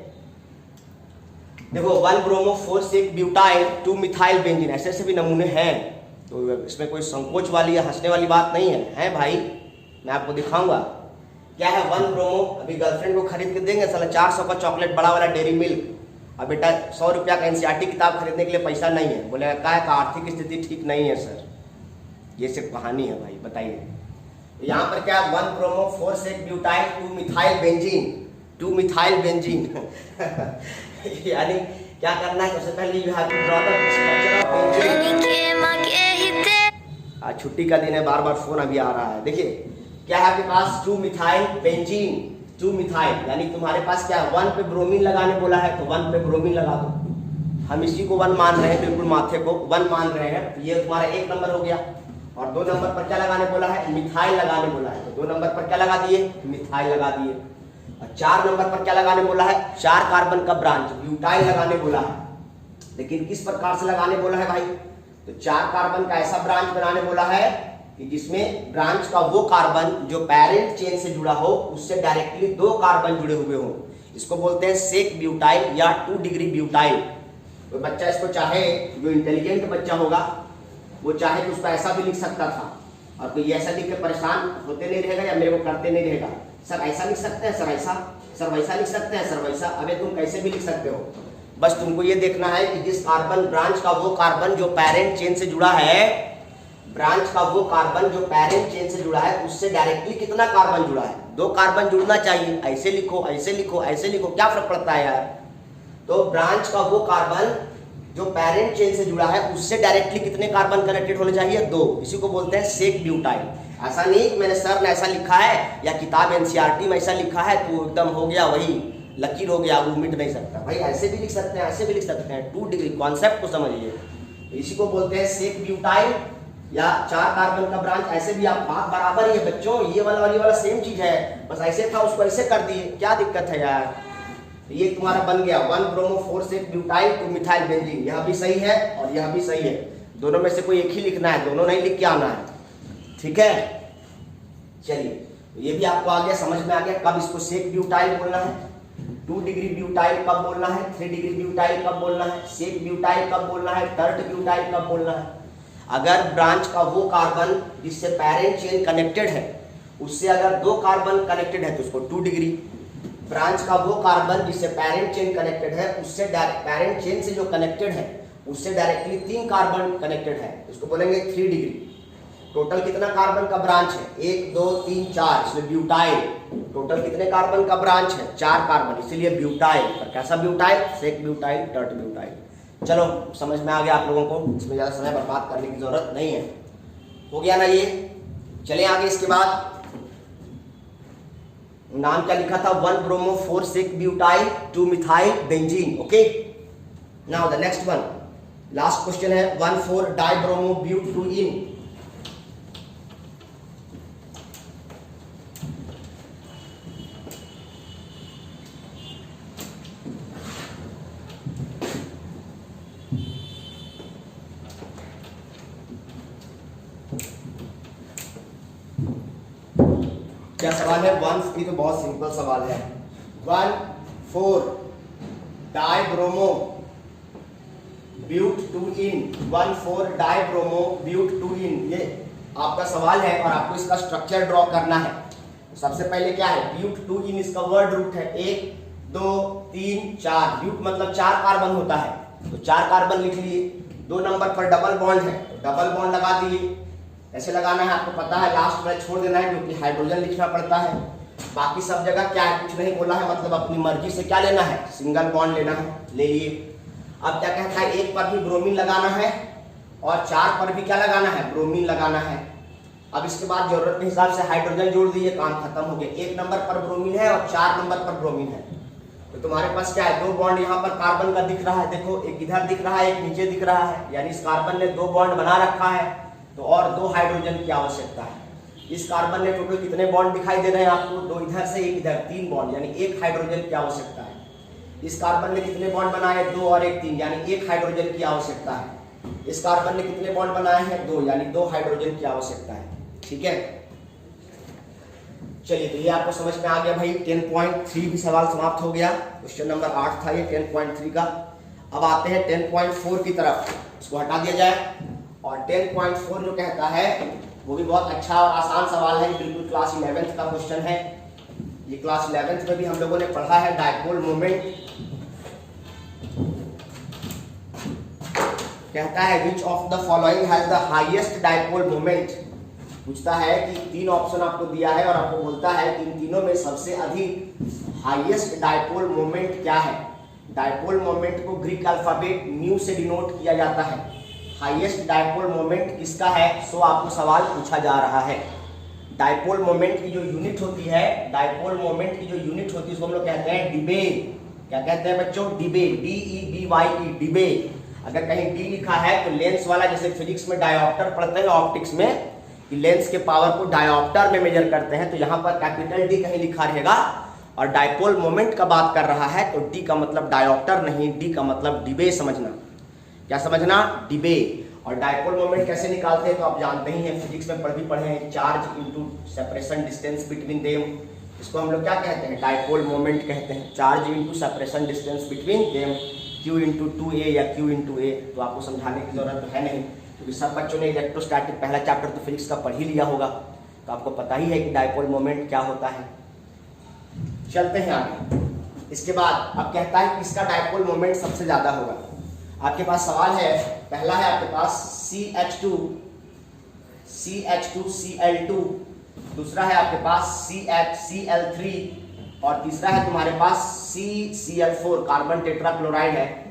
Speaker 1: देखो 1 bromo 4 sec butyl 2 methyl benzene, ऐसे ऐसे भी नमूने हैं, तो इसमें कोई संकोच वाली या हंसने वाली बात नहीं है, हैं भाई, मैं आपको दिखाऊंगा क्या है। 1 ब्रोमो, अभी गर्लफ्रेंड को खरीद के देंगे साला 400 का चॉकलेट बड़ा वाला डेयरी मिल्क, अब बेटा 100 रुपया का एनसीईआरटी किताब खरीदने के लिए पैसा नहीं है, बोलेगा क्या है, आर्थिक स्थिति ठीक नहीं है सर। ये सिर्फ कहानी है भाई, बताइए। यहाँ पर क्या 1 bromo 4 sec butyl 2 methyl benzene, 2 methyl benzene यानी क्या करना है, सबसे पहले you have to draw the structure of benzene. आज छुट्टी का दिन है, बार बार फोन अभी आ रहा है। देखिए क्या है आपके पास, 2 मिथाइल बेंजीन, 2 मिथाइल, यानी तुम्हारे पास क्या है, 1 पे ब्रोमीन लगाने बोला है, तो 1 पे ब्रोमीन लगा दो। हम इसी को 1 मान रहे हैं, बिल्कुल माथे को 1 मान रहे हैं, तो ये तुम्हारा 1 नंबर हो गया। और 2 नंबर पर क्या लगाने बोला है, मिथाइल लगाने बोला है, तो 2 नंबर पर क्या लगा दिए, मिथाइल लगा दिए। और 4 नंबर पर क्या लगाने बोला है, 4 कार्बन का ब्रांच ब्यूटाइल लगाने बोला है, लेकिन किस प्रकार से लगाने बोला है भाई, तो 4 कार्बन का ऐसा ब्रांच बनाने बोला है कि जिसमें ब्रांच का वो कार्बन जो पेरेंट चेन से जुड़ा हो, उससे डायरेक्टली 2 कार्बन जुड़े हुए हो, इसको बोलते हैं सेक ब्यूटाइल या 2 डिग्री ब्यूटाइल। तो बच्चा इसको चाहे, जो इंटेलिजेंट बच्चा होगा वो चाहे तो उसको ऐसा भी लिख सकता था, और कोई ऐसा लिख के परेशान होते नहीं रहेगा या मेरे को करते नहीं रहेगा, सर ऐसा लिख सकते हैं, सर ऐसा, सर वैसा लिख सकते हैं, सर वैसा। अबे तुम कैसे भी लिख सकते हो, बस तुमको ये देखना है कि जिस कार्बन ब्रांच का वो कार्बन जो पेरेंट चेन से जुड़ा है, ब्रांच का वो कार्बन जो पेरेंट चेन से जुड़ा है, उससे डायरेक्टली कितना कार्बन जुड़ा है, 2 कार्बन जुड़ना चाहिए। ऐसे लिखो, ऐसे लिखो, ऐसे लिखो, क्या फर्क पड़ता है यार। तो ब्रांच का वो कार्बन जो पेरेंट चेन से जुड़ा है, उससे डायरेक्टली कितने कार्बन कनेक्टेड होने चाहिए, 2। इसी को बोलते हैं सेक ब्यूटाइल। ऐसा नहीं कि मैंने सर ने ऐसा लिखा है या किताब एनसीईआरटी में ऐसा लिखा है तो एकदम हो गया, वही लकीर हो गया, वो मिट नहीं सकता भाई। ऐसे भी लिख सकते हैं, ऐसे भी लिख सकते हैं, 2 डिग्री कॉन्सेप्ट को समझिए। इसी को बोलते हैं सेक ब्यूटाइल या 4 कार्बन का ब्रांच। ऐसे भी आप बात बराबर ही है बच्चों, ये वाला सेम चीज है, बस ऐसे था उसको ऐसे कर दिए, क्या दिक्कत है यार। ये तुम्हारा बन गया 1 bromo 4 sec butyl 2 methyl benzene. यह भी सही है और यह भी सही है, दोनों में से कोई एक ही लिखना है, दोनों नहीं लिख के आना है, ठीक है। चलिए ये भी आपको आ गया, समझ में आ गया कब इसको सेक ब्यूटाइल बोलना है, 2 डिग्री ब्यूटाइल कब बोलना है, 3 डिग्री ब्यूटाइल कब बोलना है, सेक ब्यूटाइल कब बोलना है, टर्ट ब्यूटाइल कब बोलना है। अगर ब्रांच का वो कार्बन जिससे पेरेंट चेन कनेक्टेड है, उससे अगर 2 कार्बन कनेक्टेड है तो उसको 2 डिग्री। ब्रांच का वो कार्बन जिससे पेरेंट चेन कनेक्टेड है, उससे पेरेंट चेन से जो कनेक्टेड है उससे डायरेक्टली 3 कार्बन कनेक्टेड है, उसको बोलेंगे 3 डिग्री। टोटल कितना कार्बन का ब्रांच है, 1 2 3 4, इसमें ब्यूटाइल। टोटल कितने कार्बन का ब्रांच है, 4 कार्बन, इसीलिए ब्यूटाइल। पर कैसा butyl, sec butyl, tert butyl. चलो समझ में आ गया आप लोगों को, इसमें ज्यादा समय बर्बाद करने की जरूरत नहीं है, हो गया ना ये। चले आगे, इसके बाद नाम क्या लिखा था, 1 bromo 4 sec butyl 2 methyl benzene. Okay, now the next one, last question है 1,4 डाई ब्रोमो ब्यूटूइन। क्या सवाल है 1 तो बहुत सिंपल सवाल है 1,4 डाइब्रोमो ब्यूट 2 1,4 डाइब्रोमो ब्यूट 2 ये आपका सवाल है और आपको इसका स्ट्रक्चर ड्रॉ करना है। तो सबसे पहले क्या है ब्यूट 2 इसका वर्ड रूट है 1 2 3 4 ब्यूट मतलब 4 कार्बन होता है तो 4 कार्बन लिख लिए। 2 नंबर पर डबल बॉन्ड है तो डबल बॉन्ड लगा दिए। ऐसे लगाना है आपको पता है, लास्ट में छोड़ देना है क्योंकि हाइड्रोजन लिखना पड़ता है। बाकी सब जगह क्या है कुछ नहीं बोला है, मतलब अपनी मर्जी से क्या लेना है सिंगल बॉन्ड लेना है, ले लिए। अब क्या कहता है 1 पर भी ब्रोमीन लगाना है और 4 पर भी क्या लगाना है ब्रोमीन लगाना है। अब इसके बाद जरूरत के हिसाब से हाइड्रोजन जोड़ दिए, काम खत्म हो गया। 1 नंबर पर ब्रोमीन है और 4 नंबर पर ब्रोमीन है तो तुम्हारे पास क्या है 2 बॉन्ड यहाँ पर कार्बन का दिख रहा है, देखो एक इधर दिख रहा है एक नीचे दिख रहा है, यानी इस कार्बन ने 2 बॉन्ड बना रखा है तो और 2 हाइड्रोजन की आवश्यकता है। इस कार्बन ने टोटल कितने बॉन्ड दिखाई दे रहे हैं आपको 2 इधर से 1 इधर 3 बॉन्ड यानी 1 हाइड्रोजन की आवश्यकता है। इस कार्बन ने कितने बॉन्ड बनाए 2 और 1 3 यानी 1 हाइड्रोजन की आवश्यकता है। इस कार्बन ने कितने बॉन्ड बनाए हैं 2 यानी 2 हाइड्रोजन की आवश्यकता है। ठीक है चलिए तो ये आपको समझ में आ गया भाई। 10.3 भी सवाल समाप्त हो गया, क्वेश्चन नंबर 8 था ये 10.3 का। अब आते हैं 10.4 की तरफ, इसको हटा दिया जाए। और 10.4 जो कहता है वो भी बहुत अच्छा और आसान सवाल है, बिल्कुल क्लास 11th का क्वेश्चन है। ये क्लास 11th में भी हम लोगों ने पढ़ा है। डायपोल मोमेंट कहता है which of the following has the highest dipole moment. पूछता है कि 3 ऑप्शन आपको दिया है और आपको बोलता है कि इन तीनों में सबसे अधिक हाईएस्ट डायपोल मोमेंट क्या है। डायपोल मोमेंट को ग्रीक अल्फाबेट म्यू से डिनोट किया जाता है। हाईएस्ट डायपोल मोमेंट किसका है सो आपको सवाल पूछा जा रहा है। डायपोल मोमेंट की जो यूनिट होती है, डायपोल मोमेंट की जो यूनिट होती है उसको हम लोग कहते हैं डिबे। क्या कहते हैं बच्चों डिबे, DEBYE डिबे। अगर कहीं डी लिखा है तो लेंस वाला, जैसे फिजिक्स में डायोप्टर पढ़ते हैं ऑप्टिक्स में कि लेंस के पावर को डायोप्टर में मेजर करते हैं, तो यहाँ पर कैपिटल डी कहीं लिखा रहेगा। और डायपोल मोमेंट का बात कर रहा है तो डी का मतलब डायोप्टर नहीं, डी का मतलब डिबे समझना। क्या समझना डिबे। और डायपोल मोमेंट कैसे निकालते हैं तो आप जानते ही हैं, फिजिक्स में पढ़े हैं, charge into separation distance between them. इसको हम लोग क्या कहते हैं डायपोल मोमेंट कहते हैं, charge into separation distance between them, Q into 2a या Q इंटू a। तो आपको समझाने की जरूरत तो है नहीं क्योंकि सब बच्चों ने इलेक्ट्रोस्टैटिक पहला चैप्टर तो फिजिक्स का पढ़ ही लिया होगा, तो आपको पता ही है कि डायपोल मोमेंट क्या होता है। चलते हैं आगे। इसके बाद अब कहता है कि इसका डायपोल मोमेंट सबसे ज्यादा होगा। आपके पास सवाल है, पहला है आपके पास CH2Cl2, दूसरा है आपके पास CHCl3 और तीसरा है तुम्हारे पास CCl4 कार्बन टेट्राक्लोराइड है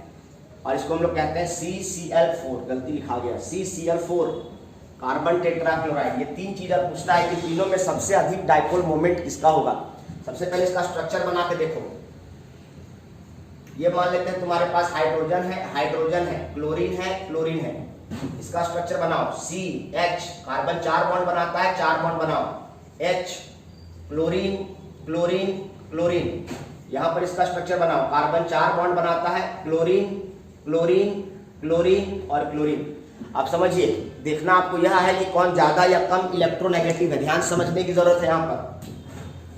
Speaker 1: और इसको हम लोग कहते हैं CCl4, गलती लिखा गया CCl4 कार्बन टेट्राक्लोराइड। ये 3 चीजें पूछता है कि तीनों में सबसे अधिक डायपोल मोमेंट किसका होगा। सबसे पहले इसका स्ट्रक्चर बना के देखो। ये मान लेते हैं तुम्हारे पास हाइड्रोजन है, क्लोरीन है। इसका स्ट्रक्चर बनाओ CH, कार्बन 4 बॉन्ड बनाता है, 4 बॉन्ड बनाओ, H क्लोरीन, यहाँ पर इसका स्ट्रक्चर बनाओ, कार्बन 4 बॉन्ड बनाता है, क्लोरीन और क्लोरीन। अब समझिए, देखना आपको यह है कि कौन ज्यादा या कम इलेक्ट्रोनेगेटिव है, ध्यान समझने की जरूरत है।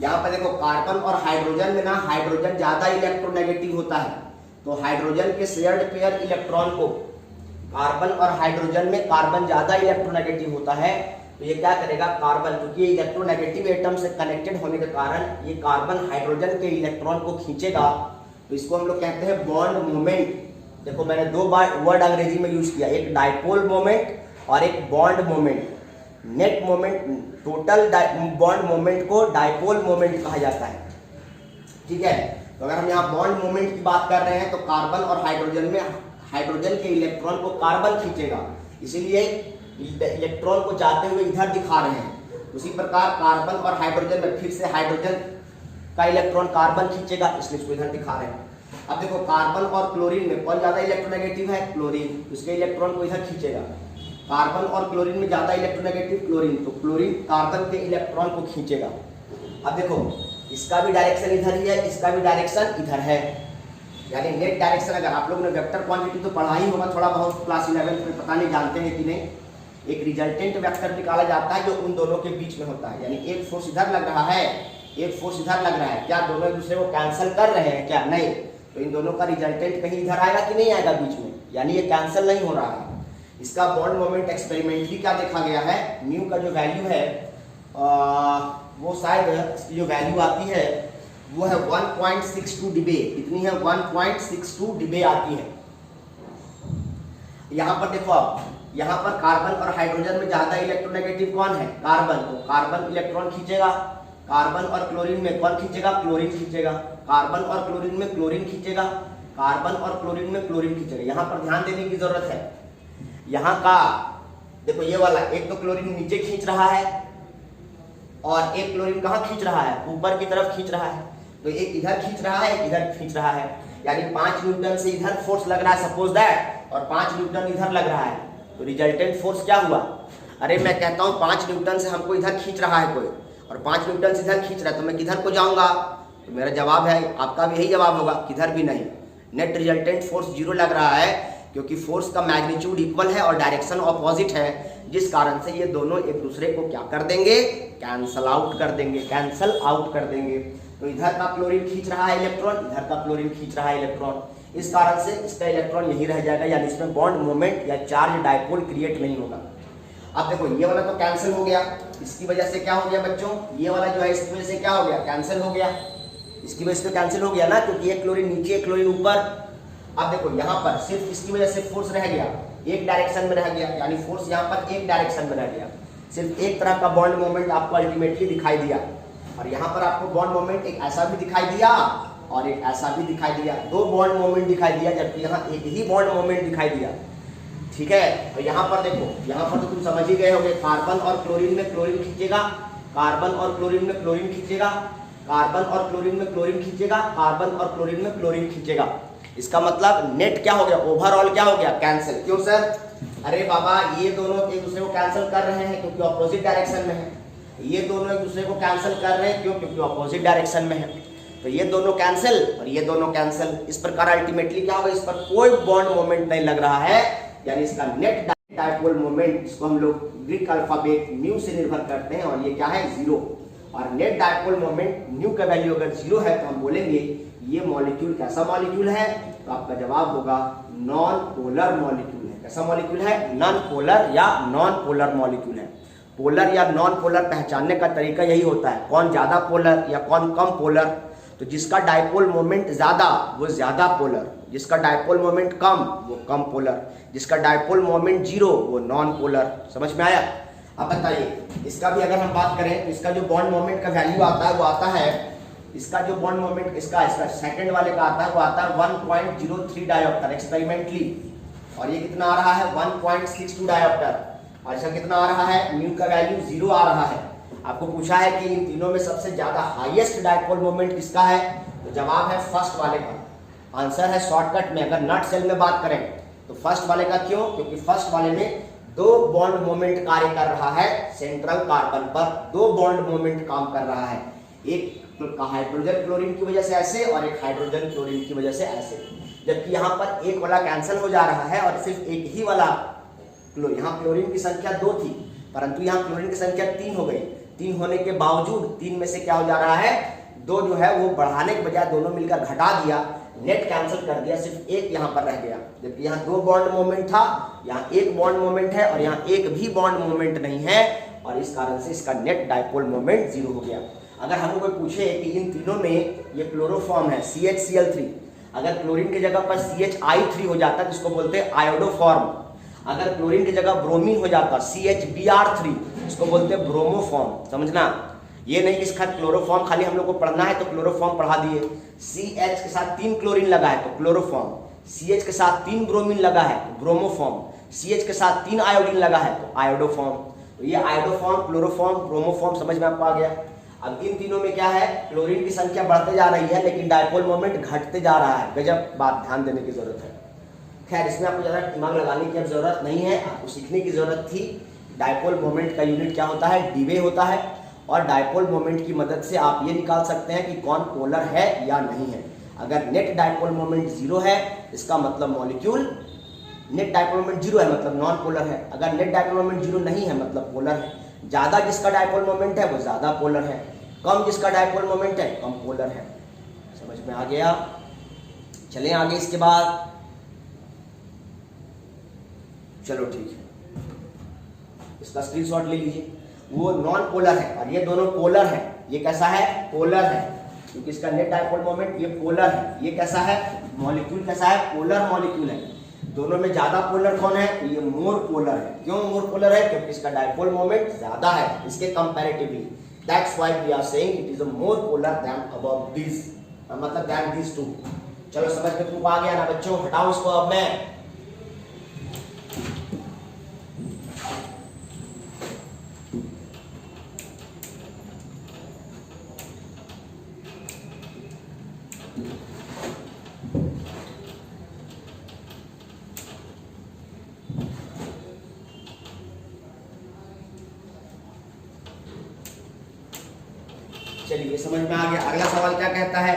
Speaker 1: यहाँ पर देखो कार्बन और हाइड्रोजन में ना हाइड्रोजन ज्यादा इलेक्ट्रोनेगेटिव होता है, तो हाइड्रोजन के शेयर्ड पेयर इलेक्ट्रॉन को कार्बन और हाइड्रोजन में कार्बन ज्यादा इलेक्ट्रोनेगेटिव होता है, तो ये क्या करेगा कार्बन, क्योंकि ये इलेक्ट्रोनेगेटिव एटम से कनेक्टेड होने के कारण ये कार्बन हाइड्रोजन के इलेक्ट्रॉन को खींचेगा, तो इसको हम लोग कहते हैं बॉन्ड मोमेंट। देखो मैंने 2 वर्ड अंग्रेजी में यूज किया, एक डायपोल मोमेंट और एक bond moment. Net moment, total bond moment को डायपोल मोमेंट कहा जाता है। ठीक है, तो अगर हम यहाँ बॉन्ड मोमेंट की बात कर रहे हैं तो कार्बन और हाइड्रोजन में हाइड्रोजन के इलेक्ट्रॉन को कार्बन खींचेगा, इसीलिए इलेक्ट्रॉन को जाते हुए इधर दिखा रहे हैं। उसी प्रकार कार्बन और हाइड्रोजन में फिर से हाइड्रोजन का इलेक्ट्रॉन कार्बन खींचेगा, इसलिए इसको इधर दिखा रहे हैं। अब देखो कार्बन और क्लोरीन में कौन ज्यादा इलेक्ट्रोनेगेटिव है, क्लोरीन, उसके इलेक्ट्रॉन को इधर खींचेगा। कार्बन और क्लोरीन में ज्यादा इलेक्ट्रोनेगेटिव क्लोरीन, तो क्लोरीन कार्बन के इलेक्ट्रॉन को खींचेगा। अब देखो इसका भी डायरेक्शन इधर ही है, इसका भी डायरेक्शन इधर है, यानी नेट डायरेक्शन। अगर आप लोग ने वेक्टर क्वांटिटी तो पढ़ा ही होगा थोड़ा बहुत क्लास 11 में, पता नहीं जानते हैं कि नहीं, एक रिजल्टेंट वेक्टर निकाला जाता है जो उन दोनों के बीच में होता है। यानी एक फोर्स इधर लग रहा है, एक फोर्स इधर लग रहा है, क्या दोनों एक दूसरे को कैंसिल कर रहे हैं क्या? नहीं। तो इन दोनों का रिजल्टेंट कहीं इधर आएगा कि नहीं आएगा बीच में, यानी ये कैंसिल नहीं हो रहा है। इसका बॉन्ड मोमेंट एक्सपेरिमेंटली क्या देखा गया है, म्यू का जो वैल्यू है वो शायद इसकी जो वैल्यू आती है वो है 1.62 डिबे। कितनी है? 1.62 डिबे आती है। यहाँ पर देखो, आप यहाँ पर कार्बन और हाइड्रोजन में ज्यादा इलेक्ट्रोनेगेटिव कौन है? कार्बन। तो कार्बन इलेक्ट्रॉन खींचेगा, कार्बन और क्लोरीन में कौन खींचेगा? क्लोरीन खींचेगा। कार्बन और क्लोरीन में क्लोरीन खींचेगा, कार्बन और क्लोरीन में क्लोरीन खींचेगा। यहाँ पर ध्यान देने की जरूरत है। यहाँ का देखो ये वाला, एक तो क्लोरीन नीचे खींच रहा है और एक क्लोरीन कहाँ खींच रहा है? ऊपर की तरफ खींच रहा है। तो एक इधर खींच रहा है, एक इधर खींच रहा है, यानी 5 न्यूटन से इधर फोर्स लग रहा है सपोज दैट, और 5 न्यूटन इधर लग रहा है। तो रिजल्टेंट फोर्स क्या हुआ? अरे मैं कहता हूँ 5 न्यूटन से हमको इधर खींच रहा है कोई, और 5 न्यूटन से इधर खींच रहा है, तो मैं किधर को जाऊंगा? तो मेरा जवाब है, आपका भी यही जवाब होगा, किधर भी नहीं। नेट रिजल्टेंट फोर्स 0 लग रहा है क्योंकि फोर्स का मैग्नीट्यूड इक्वल है और डायरेक्शन ऑपोजिट है, जिस कारण से ये दोनों एक दूसरे को क्या कर देंगे? कैंसल आउट कर देंगे, कैंसल आउट कर देंगे। तो इधर का क्लोरीन खींच रहा है इलेक्ट्रॉन, इधर का क्लोरीन खींच रहा है इलेक्ट्रॉन, इस कारण से इसका इलेक्ट्रॉन यही रह जाएगा, यानी इसमें बॉन्ड मोमेंट या चार्ज डायपोल क्रिएट नहीं होगा। अब देखो ये वाला तो कैंसिल हो गया, इसकी वजह से क्या हो गया बच्चों? ये वाला जो है इसकी वजह से क्या हो गया? कैंसिल हो गया। इसकी वजह से कैंसिल हो गया ना, क्योंकि एक क्लोरीन नीचे एक क्लोरीन ऊपर। अब देखो यहाँ पर सिर्फ इसकी वजह से फोर्स रह गया, एक डायरेक्शन में रह गया, यानी फोर्स यहाँ पर एक डायरेक्शन में रह गया। सिर्फ एक तरह का बॉन्ड मोमेंट आपको अल्टीमेटली दिखाई दिया, और यहाँ पर आपको बॉन्ड मोमेंट एक ऐसा भी दिखाई दिया और एक ऐसा भी दिखाई दिया। 2 बॉन्ड मोमेंट दिखाई दिया, जबकि यहाँ एक ही बॉन्ड मोमेंट दिखाई दिया। ठीक है, तो यहाँ पर देखो, यहाँ पर तो तुम समझ ही गए होगे, कार्बन और क्लोरीन में क्लोरीन खींचेगा, कार्बन और क्लोरीन में क्लोरीन खींचेगा, कार्बन और क्लोरीन में क्लोरीन खींचेगा, कार्बन और क्लोरीन में क्लोरीन खींचेगा। इसका मतलब नेट क्या हो गया? ओवरऑल क्या हो गया? कैंसिल। क्यों सर? अरे बाबा, ये दोनों एक दूसरे को कैंसिल कर रहे हैं क्योंकि ऑपोजिट डायरेक्शन में है। ये दोनों एक दूसरे को कैंसिल कर रहे हैं क्यों? क्योंकि ऑपोजिट डायरेक्शन में है। तो ये दोनों कैंसिल और ये दोनों कैंसिल। इस प्रकार अल्टीमेटली क्या होगा? इस पर कोई बॉन्ड मोमेंट नहीं लग रहा है, यानी इसका नेट डायपोल मोमेंट, इसको हम लोग ग्रीक अल्फाबेट म्यू से निर्भर करते हैं, और ये क्या है? 0। और नेट डायपोल मोमेंट म्यू का वैल्यू अगर 0 है तो हम बोलेंगे ये मॉलिक्यूल कैसा मॉलिक्यूल है? तो आपका जवाब होगा नॉन पोलर मॉलिक्यूल है। कैसा मॉलिक्यूल है? नॉन पोलर या नॉन पोलर मॉलिक्यूल है। पोलर या नॉन पोलर पहचानने का तरीका यही होता है, कौन ज्यादा पोलर या कौन कम पोलर। तो जिसका डायपोल मोमेंट ज्यादा वो ज्यादा पोलर, जिसका डायपोल मोमेंट कम वो कम पोलर, जिसका डायपोल मोमेंट 0 वो नॉन पोलर। समझ में आया? अब बताइए, इसका भी अगर हम बात करें तो इसका जो बॉन्ड मोमेंट का वैल्यू आता है वो आता है, इसका जो बॉन्ड मोमेंट इसका सेकंड वाले का आता है वो आता है 1.03 डायोप्टर एक्सपेरिमेंटली, और ये कितना आ रहा है? 1.62 डायोप्टर। और इसका कितना आ रहा है? म्यू का वैल्यू 0 आ रहा है। आपको पूछा है कि इन तीनों में सबसे ज्यादा हाईएस्ट डायपोल मोमेंट किसका है? तो जवाब है फर्स्ट वाले का। आंसर है शॉर्टकट में, अगर नॉट सेल में बात करें तो फर्स्ट वाले का। क्यों? क्योंकि फर्स्ट वाले में 2 बॉन्ड मोमेंट कार्य कर रहा है सेंट्रल कार्बन पर, 2 बॉन्ड मोमेंट काम कर रहा है, एक हाइड्रोजन क्लोरीन की वजह से ऐसे और एक हाइड्रोजन क्लोरीन की वजह से ऐसे। जबकि यहाँ पर एक वाला कैंसिल हो जा रहा है और सिर्फ एक ही वाला यहाँ क्लोरीन की संख्या 2 थी, परंतु यहाँ क्लोरीन की संख्या 3 हो गई। 3 होने के बावजूद 3 में से क्या हो जा रहा है? 2 जो है वो बढ़ाने के बजाय दोनों मिलकर घटा दिया, नेट कैंसिल कर दिया, सिर्फ एक यहाँ पर रह गया। जबकि यहाँ 2 बॉन्ड मोमेंट था, यहाँ 1 बॉन्ड मोमेंट है, और यहाँ एक भी बॉन्ड मोमेंट नहीं है, और इस कारण से इसका नेट डायपोल मोमेंट 0 हो गया। अगर हमको कोई पूछे कि इन तीनों में ये क्लोरोफॉर्म है CHCl3, अगर क्लोरीन की जगह पर CHI3 हो जाता है जिसको बोलते हैं आयोडोफॉर्म, अगर क्लोरीन की जगह ब्रोमीन हो जाता CHBr3 इसको बोलते हैं ब्रोमोफॉर्म। समझना, ये नहीं कि इसका क्लोरोफॉर्म खाली हम लोग को पढ़ना है तो क्लोरोफॉर्म पढ़ा दिए। CH के साथ 3 क्लोरीन लगा है तो क्लोरोफॉर्म, CH के साथ 3 ब्रोमीन लगा है तो ब्रोमोफॉर्म, CH के साथ 3 आयोडीन लगा है तो आयोडोफॉर्म। तो ये आयोडोफॉर्म, क्लोरोफॉर्म, ब्रोमोफॉर्म समझ में आपको आ गया। अब इन तीनों में क्या है? क्लोरीन की संख्या बढ़ते जा रही है लेकिन डायपोल मोमेंट घटते जा रहा है। गजब बात, ध्यान देने की जरूरत है। खैर, इसमें आपको ज़्यादा दिमाग लगाने की अब जरूरत नहीं है, आपको सीखने की जरूरत थी डायपोल मोमेंट का यूनिट क्या होता है? डीवे होता है। और डायपोल मोमेंट की मदद से आप ये निकाल सकते हैं कि कौन पोलर है या नहीं है। अगर नेट डायपोल मोमेंट 0 है इसका मतलब molecule net dipole moment zero है मतलब नॉन पोलर है, अगर नेट डायपोल मोमेंट जीरो नहीं है मतलब पोलर है। ज्यादा जिसका डायपोल मोमेंट है वो ज्यादा पोलर है, कम जिसका डायपोल मोमेंट है कम पोलर है। समझ में आ गया? चलें आगे इसके बाद। चलो ठीक है, इसका स्क्रीनशॉट ले लीजिए। वो नॉन पोलर है और ये दोनों पोलर है। ये कैसा है? पोलर है, क्योंकि इसका नेट डायपोल मोमेंट ये पोलर है। ये कैसा है? मॉलिक्यूल कैसा है? पोलर मॉलिक्यूल है। दोनों में ज्यादा पोलर कौन है? तो ये मोर पोलर है। क्यों मोर पोलर है? क्योंकि इसका डायपोल मोमेंट ज्यादा है इसके comparatively. That's why we are saying it is a more polar than above this, मतलब दैट दिस टू। चलो समझ में तुमको आ गया ना बच्चों? हटाओ इसको अब मैं। चलिए समझ में आ गया। अगला सवाल क्या कहता है?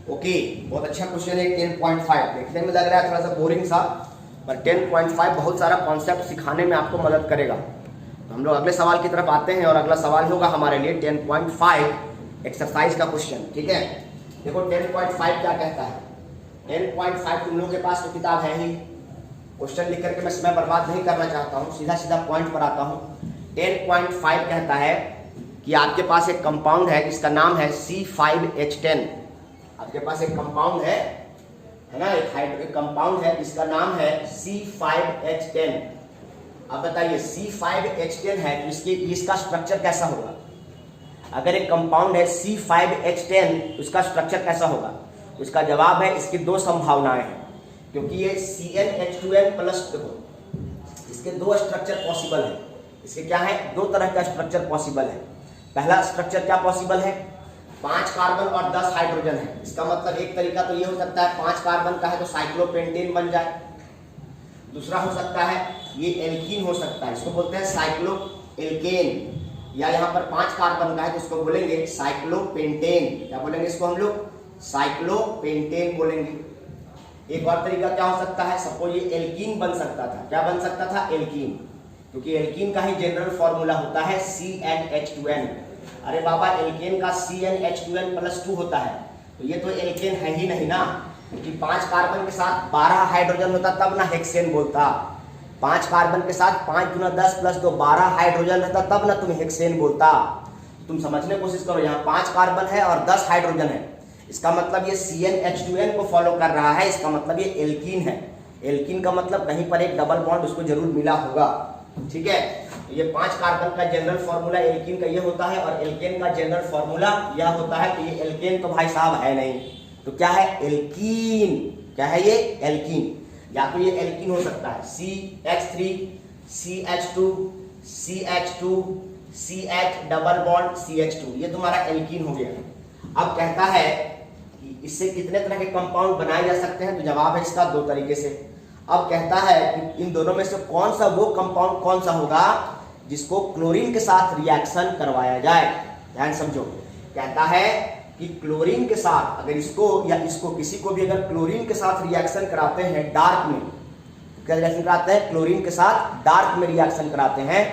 Speaker 1: ओके, बहुत अच्छा क्वेश्चन है 10.5। देखने में लग रहा है थोड़ा सा बोरिंग सा, पर 10.5 बहुत सारा कॉन्सेप्ट सिखाने में आपको मदद करेगा। तो हम लोग अगले सवाल की तरफ आते हैं और अगला सवाल होगा हमारे लिए 10.5 एक्सरसाइज का क्वेश्चन। ठीक है, देखो 10.5 क्या कहता है। 10.5 तुम लोगों के पास तो किताब है ही, क्वेश्चन लिख करके मैं समय बर्बाद नहीं करना चाहता हूँ, सीधा सीधा पॉइंट पर आता हूँ। 10.5 कहता है कि आपके पास एक कंपाउंड है जिसका नाम है C5H10। आपके पास एक कंपाउंड है ना, एक कंपाउंड है जिसका नाम है C5H10। अब बताइए C5H10 है तो इसका स्ट्रक्चर कैसा होगा? अगर एक कंपाउंड है C5H10 तो उसका स्ट्रक्चर कैसा होगा? उसका जवाब है इसकी दो संभावनाएं हैं, क्योंकि ये CnH2n प्लस, देखो इसके दो स्ट्रक्चर पॉसिबल है। इसके क्या है? दो तरह का स्ट्रक्चर पॉसिबल है। पहला स्ट्रक्चर क्या पॉसिबल है? 5 कार्बन और 10 हाइड्रोजन है। इसका मतलब एक तरीका तो ये हो सकता है 5 कार्बन का है तो साइक्लोपेंटेन बन जाए। दूसरा हो सकता है ये एल्कीन हो सकता है, इसको बोलते हैं साइक्लो एल्केन। या यहाँ पर 5 कार्बन का है तो इसको बोलेंगे साइक्लोपेंटेन। क्या बोलेंगे इसको हम लोग? साइक्लोपेंटेन बोलेंगे। एक और तरीका क्या हो सकता है? सपोज ये एल्कीन बन सकता था। क्या बन सकता था? एल्कीन, क्योंकि एल्कीन का ही जनरल फॉर्मूला होता है CnH2n। अरे बाबा, एल्केन का CnH2n प्लस 2 होता है, तो ये तो एल्केन है ही नहीं ना, क्योंकि 5 कार्बन के साथ 12 हाइड्रोजन होता तब ना हेक्सेन बोलता। 5 कार्बन के साथ 5 गुना 10 प्लस 2 12 हाइड्रोजन रहता तब ना तुम हेक्सेन बोलता। तुम समझने की कोशिश करो, यहाँ 5 कार्बन है और 10 हाइड्रोजन है, इसका मतलब ये CnH2n को फॉलो कर रहा है, इसका मतलब ये एल्कीन है। एल्कीन का मतलब कहीं पर एक डबल बॉन्ड उसको जरूर मिला होगा। ठीक है, ये 5 कार्बन का जनरल फॉर्मूला एल्कीन का ये होता है और एल्केन का जनरल फॉर्मूला यह होता है। तो ये एल्केन तो भाई साहब है नहीं, तो क्या है? एल्कीन। क्या है ये? एल्कीन। या तो ये एल्कीन हो सकता है CH3 CH2 CH2 CH double bond CH2, ये तुम्हारा एल्कीन हो गया। अब कहता है कि इससे कितने तरह के कंपाउंड बनाए जा सकते हैं, तो जवाब है इसका 2 तरीके से। अब कहता है कि इन दोनों में से कौन सा वो कंपाउंड कौन सा होगा जिसको क्लोरीन के साथ रिएक्शन करवाया जाए। ध्यान समझो, कहता है कि क्लोरीन के साथ अगर इसको या इसको किसी को भी अगर क्लोरीन के साथ रिएक्शन कराते हैं डार्क में, क्या रिएक्शन कराते हैं? क्लोरीन के साथ डार्क में रिएक्शन कराते हैं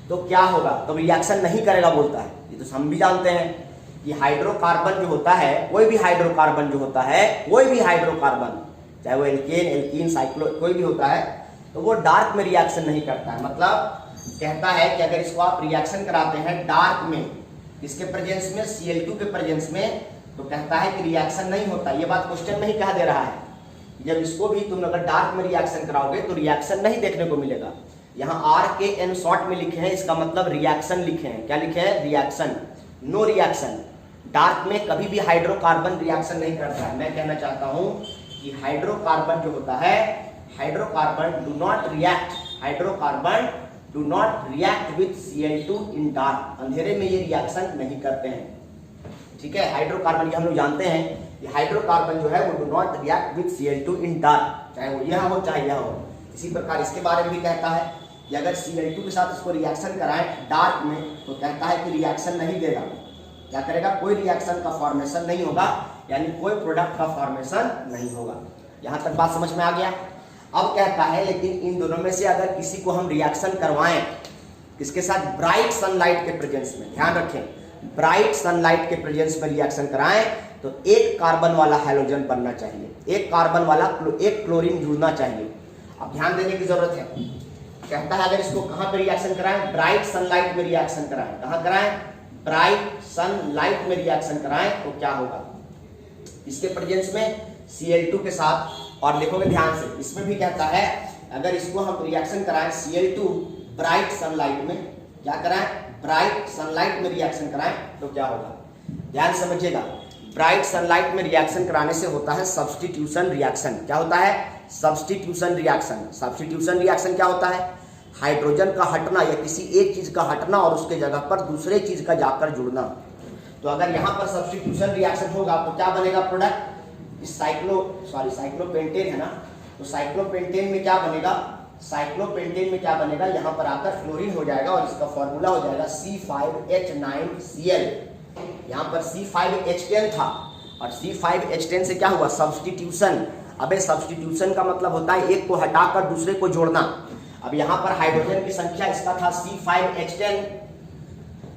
Speaker 1: तो क्या होगा? तो रिएक्शन नहीं करेगा बोलता है। ये तो हम भी जानते हैं कि हाइड्रोकार्बन जो होता है, कोई भी हाइड्रोकार्बन जो होता है, कोई भी हाइड्रोकार्बन चाहे वो एल्केन एल्कीन साइक्लो कोई भी होता है, तो वो डार्क में रिएक्शन नहीं करता है। मतलब कहता है कि अगर इसको आप रिएक्शन कराते हैं डार्क में, इसके प्रेजेंस में Cl2 के प्रेजेंस में, तो कहता है कि रिएक्शन नहीं होता। ये बात क्वेश्चन में ही कह दे रहा है। जब इसको भी तुम अगर डार्क में रिएक्शन कराओगे तो रिएक्शन नहीं देखने को मिलेगा। यहाँ RKN शॉर्ट में लिखे हैं, इसका मतलब रिएक्शन लिखे हैं। क्या लिखे हैं? Reaction, no reaction. डार्क में कभी भी हाइड्रोकार्बन रिएक्शन नहीं करता है। मैं कहना चाहता हूँ कि हाइड्रोकार्बन जो होता है, hydrocarbon do not react, hydrocarbon do not react with Cl2 in dark. अंधेरे में ये रिएक्शन नहीं करते हैं। ठीक है, हाइड्रोकार्बन ये हम लोग जानते हैं कि हाइड्रोकार्बन जो है वो do not react with Cl2 in dark, चाहे वो यह हो चाहे यह हो। इसी प्रकार इसके बारे में भी कहता है कि अगर Cl2 के साथ इसको रिएक्शन कराएं डार्क में तो कहता है कि रिएक्शन नहीं देगा। क्या करेगा? कोई रिएक्शन का फॉर्मेशन नहीं होगा, यानी कोई प्रोडक्ट का फॉर्मेशन नहीं होगा। यहाँ तक बात समझ में आ गया। अब कहता है लेकिन इन दोनों में से अगर किसी को हम रिएक्शन करवाएं किसके साथ, ब्राइट सनलाइट के प्रेजेंस में, ध्यान रखें ब्राइट सनलाइट के प्रेजेंस में रिएक्शन कराएं तो एक कार्बन वाला हैलोजन बनना चाहिए, एक कार्बन वाला एक क्लोरीन जुड़ना चाहिए। अब ध्यान देने की जरूरत है, कहता है अगर इसको कहां पे रिएक्शन कराएं, ब्राइट सनलाइट में रिएक्शन कराएं, कहां कराएं, ब्राइट सनलाइट में रिएक्शन कराएं तो क्या होगा, इसके प्रेजेंस में Cl2 के साथ। और लिखोगे ध्यान से, इसमें भी कहता है अगर इसको हम रिएक्शन कराएं Cl2 ब्राइट सनलाइट में, क्या कराएं, ब्राइट सनलाइट में रिएक्शन कराएं तो क्या होगा, ध्यान समझिएगा। ब्राइट सनलाइट में रिएक्शन कराने से होता है सब्स्टिट्यूशन रिएक्शन। क्या होता है, सब्स्टिट्यूशन रिएक्शन। सब्स्टिट्यूशन रिएक्शन क्या होता है, हाइड्रोजन का हटना या किसी एक चीज का हटना और उसके जगह पर दूसरे चीज का जाकर जुड़ना। तो अगर यहाँ पर सब्स्टिट्यूशन रिएक्शन होगा तो क्या बनेगा प्रोडक्ट, इस साइक्लोपेंटेन है ना, तो साइक्लोपेंटेन में क्या बनेगा, साइक्लोपेंटेन में क्या बनेगा, यहाँ पर आकर फ्लोरीन हो जाएगा और इसका फॉर्मूला हो जाएगा C5H9Cl। यहाँ पर C5H10 था और C5H10 से क्या हुआ, सब्स्टिट्यूशन। अबे सब्स्टिट्यूशन का मतलब होता है एक को हटाकर दूसरे को जोड़ना। अब यहाँ पर हाइड्रोजन की संख्या इसका था C5H10,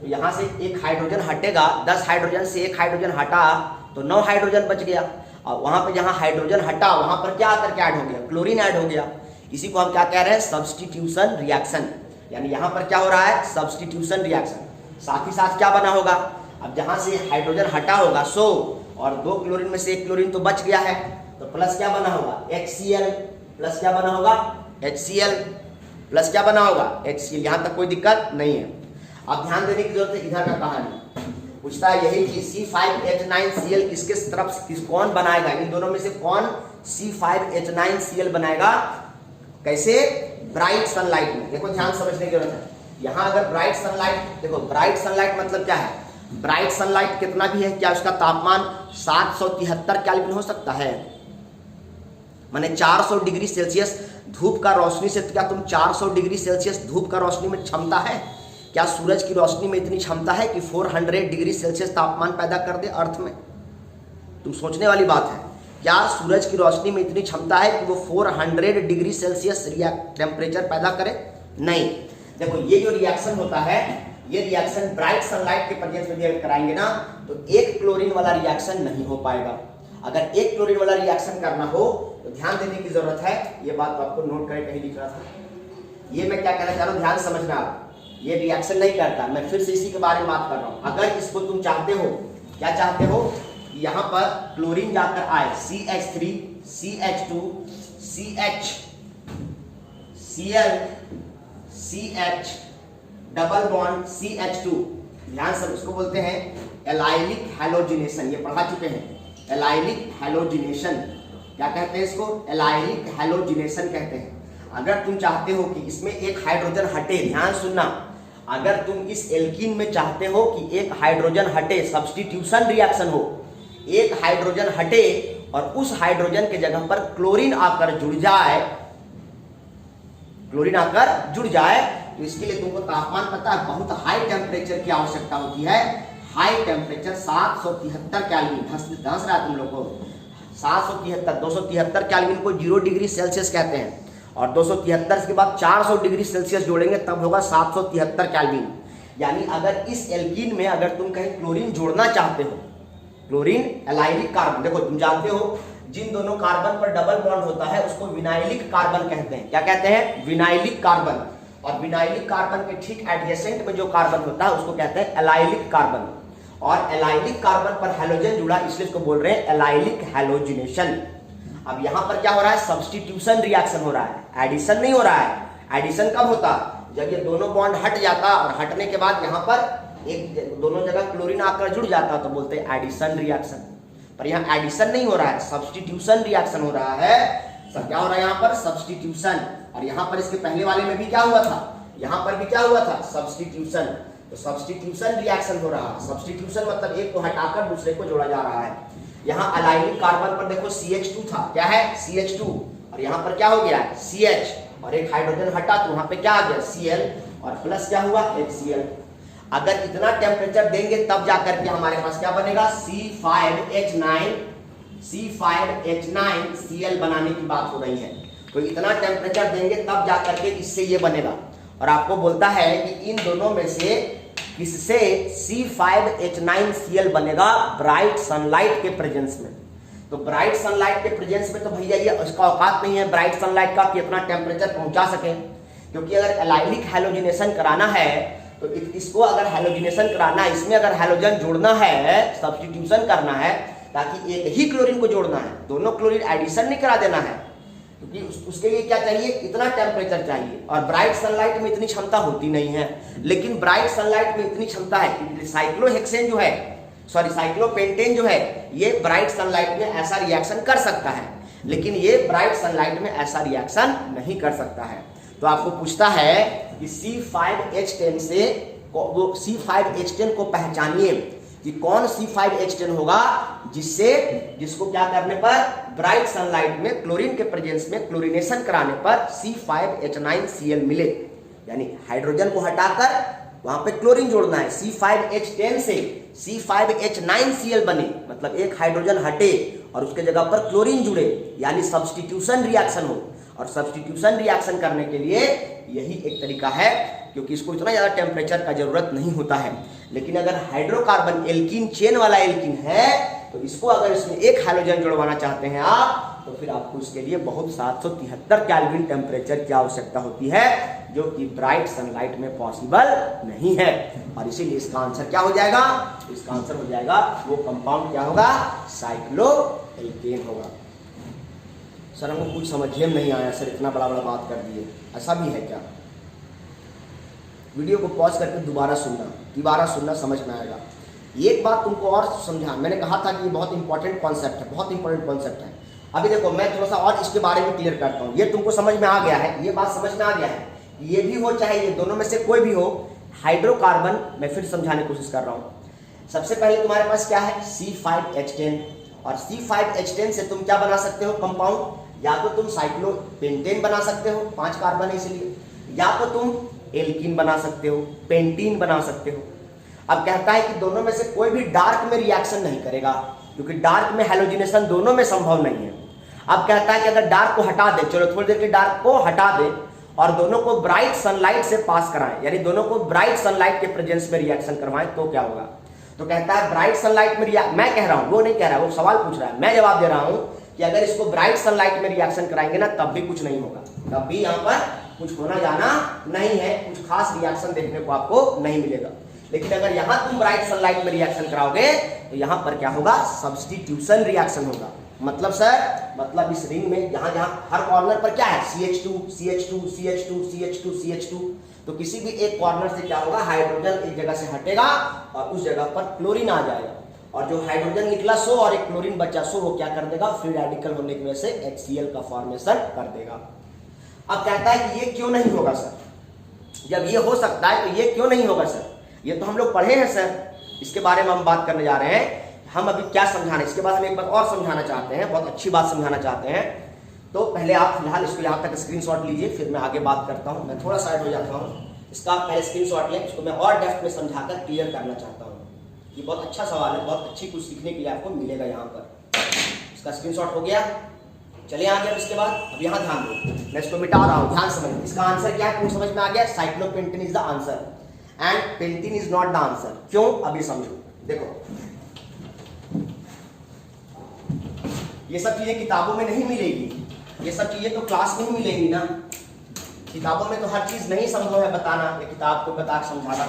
Speaker 1: तो यहाँ से एक हाइड्रोजन हटेगा, 10 हाइड्रोजन से एक हाइड्रोजन हटा तो 9 हाइड्रोजन बच गया। और वहां पे जहां हाइड्रोजन हटा वहां पर क्या आकर के ऐड हो गया, क्लोरीन ऐड हो गया। इसी को हम क्या कह रहे हैं, सब्स्टिट्यूशन रिएक्शन। यानी यहाँ पर क्या हो रहा है, सब्स्टिट्यूशन रिएक्शन। साथ ही साथ क्या बना होगा, अब जहां से हाइड्रोजन हटा होगा 100 और 2 क्लोरीन में से एक क्लोरीन तो बच गया है, तो प्लस क्या बना होगा, HCl। प्लस क्या बना होगा, HCl। प्लस क्या बना होगा, HCl। यहां तक कोई दिक्कत नहीं है। अब ध्यान देने की जरूरत है, इधर का कहानी पूछता है यही कि C5H9Cl किसके तरफ कौन बनाएगा, इन दोनों में से कौन C5H9Cl बनाएगा, कैसे, ब्राइट सनलाइट में। देखो ध्यान समझने की जरूरत है। यहां अगर ब्राइट सनलाइट, देखो ब्राइट सनलाइट मतलब क्या है, ब्राइट सनलाइट कितना भी है, क्या उसका तापमान 773 केल्विन हो सकता है, माने 400 डिग्री सेल्सियस धूप का रोशनी से, क्या तुम 400 डिग्री सेल्सियस धूप का रोशनी में क्षमता है, क्या सूरज की रोशनी में इतनी क्षमता है कि 400 डिग्री सेल्सियस तापमान पैदा कर दे अर्थ में। तुम सोचने वाली बात है, क्या सूरज की रोशनी में इतनी क्षमता है कि वो 400 डिग्री सेल्सियस टेम्परेचर पैदा करे, नहीं। देखो ये जो रिएक्शन होता है, ये रिएक्शन ब्राइट सनलाइट के प्रेजेंस में कराएंगे ना तो एक क्लोरीन वाला रिएक्शन नहीं हो पाएगा। अगर एक क्लोरीन वाला रिएक्शन करना हो तो ध्यान देने की जरूरत है, ये बात तो आपको नोट करके कहीं लिख रहा था, ये मैं क्या कहना चाह रहा हूँ, ध्यान समझना आप। ये रिएक्शन नहीं करता, मैं फिर से इसी के बारे में बात कर रहा हूं। अगर इसको तुम चाहते हो, क्या चाहते हो, यहां पर क्लोरीन जाकर आए CH3 CH2 CH Cl CH double bond CH2, ध्यान से इसको बोलते हैं एलाइलिक हैलोजिनेशन, ये पढ़ा चुके हैं, एलाइलिक हैलोजिनेशन। क्या कहते हैं इसको, एलाइलिक हैलोजिनेशन कहते हैं। अगर तुम चाहते हो कि इसमें एक हाइड्रोजन हटे, ध्यान सुनना, अगर तुम इस एल्कीन में चाहते हो कि एक हाइड्रोजन हटे, सब्स्टिट्यूशन रिएक्शन हो, एक हाइड्रोजन हटे और उस हाइड्रोजन के जगह पर क्लोरीन आकर जुड़ जाए, क्लोरीन आकर जुड़ जाए, तो इसके लिए तुमको तापमान पता है, बहुत हाई टेम्परेचर की आवश्यकता होती है। हाई टेम्परेचर 773 केल्विन, धंस रहा है तुम लोग को, 773 273 केल्विन को 0 डिग्री सेल्सियस कहते हैं और 273 के बाद 400 डिग्री सेल्सियस जोड़ेंगे तब होगा 773 केल्विन। यानी अगर इस एल्कीन में अगर तुम कहीं क्लोरीन जोड़ना चाहते हो, क्लोरीन एलाइलिक कार्बन, देखो तुम जानते हो जिन दोनों कार्बन पर डबल बॉन्ड होता है उसको विनाइलिक कार्बन कहते हैं। क्या कहते हैं, विनाइलिक कार्बन। और विनाइलिक कार्बन के ठीक एडजेसेंट में जो कार्बन होता है उसको कहते हैं एलाइलिक कार्बन। और एलाइलिक कार्बन पर हैलोजन जुड़ा, इसलिए इसको बोल रहे हैं एलाइलिक हैलोजिनेशन। अब यहां पर क्या हो रहा है, सब्स्टिट्यूशन रिएक्शन हो रहा है, एडिशन नहीं हो रहा है। एडिशन कब होता, जब ये दोनों बॉन्ड हट जाता और हटने के बाद यहां पर एक दोनों जगह क्लोरीन आकर जुड़ जाता तो बोलते हैं एडिशन रिएक्शन। पर यहाँ एडिशन नहीं हो रहा है, सब्स्टिट्यूशन रिएक्शन हो रहा है। सब क्या हो रहा है यहाँ पर, सब्स्टिट्यूशन। और यहाँ पर इसके पहले वाले में भी क्या हुआ था, यहाँ पर भी क्या हुआ था, सब्स्टिट्यूशन। तो सब्स्टिट्यूशन रिएक्शन हो रहा है। सब्स्टिट्यूशन मतलब एक को हटाकर दूसरे को जोड़ा जा रहा है। यहाँ एलाइलिक कार्बन पर देखो CH2 था, क्या है CH2, और यहाँ पर क्या हो गया CH, और एक हाइड्रोजन हटा तो वहां पे क्या आ गया Cl, और प्लस क्या हुआ HCl। अगर इतना टेम्परेचर देंगे तब जाकर के हमारे पास क्या बनेगा, C5H9Cl बनाने की बात हो रही है। तो इतना टेम्परेचर देंगे तब जा करके इससे ये बनेगा। और आपको बोलता है कि इन दोनों में से किससे C5H9Cl बनेगा ब्राइट सनलाइट के प्रेजेंस में। तो ब्राइट सनलाइट के प्रेजेंस में तो भैया ये उसका औकात नहीं है ब्राइट सनलाइट का कि इतना टेम्परेचर पहुंचा सके, क्योंकि अगर एलाइलिक हैलोजिनेशन कराना है तो इसको अगर हैलोजिनेशन कराना है, इसमें अगर हैलोजन जोड़ना है, सब्स्टिट्यूशन करना है, ताकि एक ही क्लोरीन को जोड़ना है, दोनों क्लोरीन एडिशन नहीं करा देना है, क्योंकि उसके लिए क्या चाहिए, इतना टेम्परेचर चाहिए। और ब्राइट सनलाइट में इतनी क्षमता होती नहीं है, लेकिन ब्राइट सनलाइट में इतनी क्षमता है कि साइक्लोहेक्सेन जो है, सॉरी साइक्लोपेंटेन जो है, ये ब्राइट सनलाइट में ऐसा रिएक्शन कर सकता है, लेकिन ये ब्राइट सनलाइट में ऐसा रिएक्शन नहीं कर सकता है। तो आपको पूछता है कि C5H10 से वो C5H10 को पहचानिए कि कौन C5H10 होगा जिसको क्या करने पर ब्राइट सनलाइट में क्लोरीन के प्रेजेंस में क्लोरीनेशन कराने पर C5H9Cl मिले, यानी हाइड्रोजन को हटाकर वहां पे क्लोरीन जोड़ना है। C5H10 से C5H9Cl बने, मतलब एक हाइड्रोजन हटे और उसके जगह पर क्लोरीन जुड़े, यानी सब्स्टिट्यूशन रिएक्शन हो। और सब्स्टिट्यूशन रिएक्शन करने के लिए यही एक तरीका है, क्योंकि इसको इतना ज्यादा टेम्परेचर का जरूरत नहीं होता है। लेकिन अगर हाइड्रोकार्बन एल्कीन चेन वाला एल्कीन है तो इसको अगर इसमें एक हाइड्रोजन जुड़वाना चाहते हैं आप, तो फिर आपको इसके लिए बहुत 773 केल्विन टेम्परेचर की आवश्यकता होती है, जो कि ब्राइट सनलाइट में पॉसिबल नहीं है। और इसीलिए इसका आंसर क्या हो जाएगा, इसका आंसर हो जाएगा वो कंपाउंड क्या होगा, साइक्लोएल्केन होगा। सर हमको कुछ समझने में नहीं आया सर, इतना बड़ा बड़ा बात कर दिए, ऐसा भी है क्या? वीडियो को पॉज करके दोबारा सुनना, समझ में आएगा। एक बात तुमको और समझा, मैंने कहा था कि ये बहुत इंपॉर्टेंट कॉन्सेप्ट है, बहुत इंपॉर्टेंट कॉन्सेप्ट है। अभी देखो मैं थोड़ा सा और इसके बारे में क्लियर करता हूँ। ये तुमको समझ में आ गया है, ये बात समझ में आ गया है, ये भी हो चाहे ये दोनों में से कोई भी हो, हाइड्रोकार्बन मैं फिर समझाने की कोशिश कर रहा हूँ। सबसे पहले तुम्हारे पास क्या है, C5H10, और C5H10 से तुम क्या बना सकते हो कंपाउंड, या तो तुम साइक्लोपेंटेन बना सकते हो, 5 कार्बन है इसलिए, या तो तुम एल्कीन बना सकते हो, पेंटीन बना सकते हो। अब कहता है कि दोनों में से कोई भी डार्क में रिएक्शन नहीं करेगा, क्योंकि डार्क में हैलोजिनेशन दोनों में संभव नहीं है। अब कहता है कि अगर डार्क को हटा दे, चलो थोड़ी देर के डार्क को हटा दे और दोनों को ब्राइट सनलाइट से पास कराएं, यानी दोनों को ब्राइट सनलाइट के प्रेजेंस में रिएक्शन करवाएं, तो क्या होगा। तो कहता है ब्राइट सनलाइट में मैं कह रहा हूं, वो नहीं कह रहा है, वो सवाल पूछ रहा है, मैं जवाब दे रहा हूं कि अगर इसको ब्राइट सनलाइट में रिएक्शन कराएंगे ना, तब भी कुछ नहीं होगा, तब भी यहाँ पर कुछ होना जाना नहीं है, कुछ खास रिएक्शन देखने को आपको नहीं मिलेगा। लेकिन अगर यहाँ तुम ब्राइट सनलाइट में रिएक्शन कराओगे तो यहाँ पर क्या होगा, सब्स्टिट्यूशन रिएक्शन होगा। मतलब सर, मतलब इस रिंग में जहां जहां हर कॉर्नर पर क्या है, CH2 CH2 CH2 CH2 CH2, तो किसी भी एक कॉर्नर से क्या होगा, हाइड्रोजन एक जगह से हटेगा और उस जगह पर क्लोरीन आ जाएगा, और जो हाइड्रोजन निकला सो और एक क्लोरीन बचा सो, वो क्या कर देगा, फ्री रेडिकल होने की वजह से HCl का फॉर्मेशन कर देगा। अब कहता है कि ये क्यों नहीं होगा सर, जब ये हो सकता है तो ये क्यों नहीं होगा सर, ये तो हम लोग पढ़े हैं सर, इसके बारे में हम बात करने जा रहे हैं। हम अभी क्या समझाना, इसके बाद हम एक बात और समझाना चाहते हैं, बहुत अच्छी बात समझाना चाहते हैं। तो पहले आप फिलहाल इसको यहाँ तक स्क्रीनशॉट लीजिए, फिर मैं आगे बात करता हूँ। मैं थोड़ा साइड हो जाता हूँ, इसका आप पहले स्क्रीनशॉट लें, इसको मैं और डेप्थ में समझाकर क्लियर करना चाहता हूँ। ये बहुत अच्छा सवाल है, बहुत अच्छी कुछ सीखने के लिए आपको मिलेगा यहाँ पर। इसका स्क्रीनशॉट हो गया, चलिए आगे। इसके बाद अब यहाँ ध्यान दो, मैं इसको मिटा रहा हूँ, ध्यान समझ। इसका आंसर क्या है, तुम समझ में आ गया, cyclopentane is the answer and pentene is not the answer. क्यों, अभी समझो। देखो ये सब चीजें किताबों में नहीं मिलेगी, ये सब चीजें तो क्लास में ही मिलेगी ना, किताबों में तो हर चीज नहीं संभव है बताना, ये किताब को बता समझाना।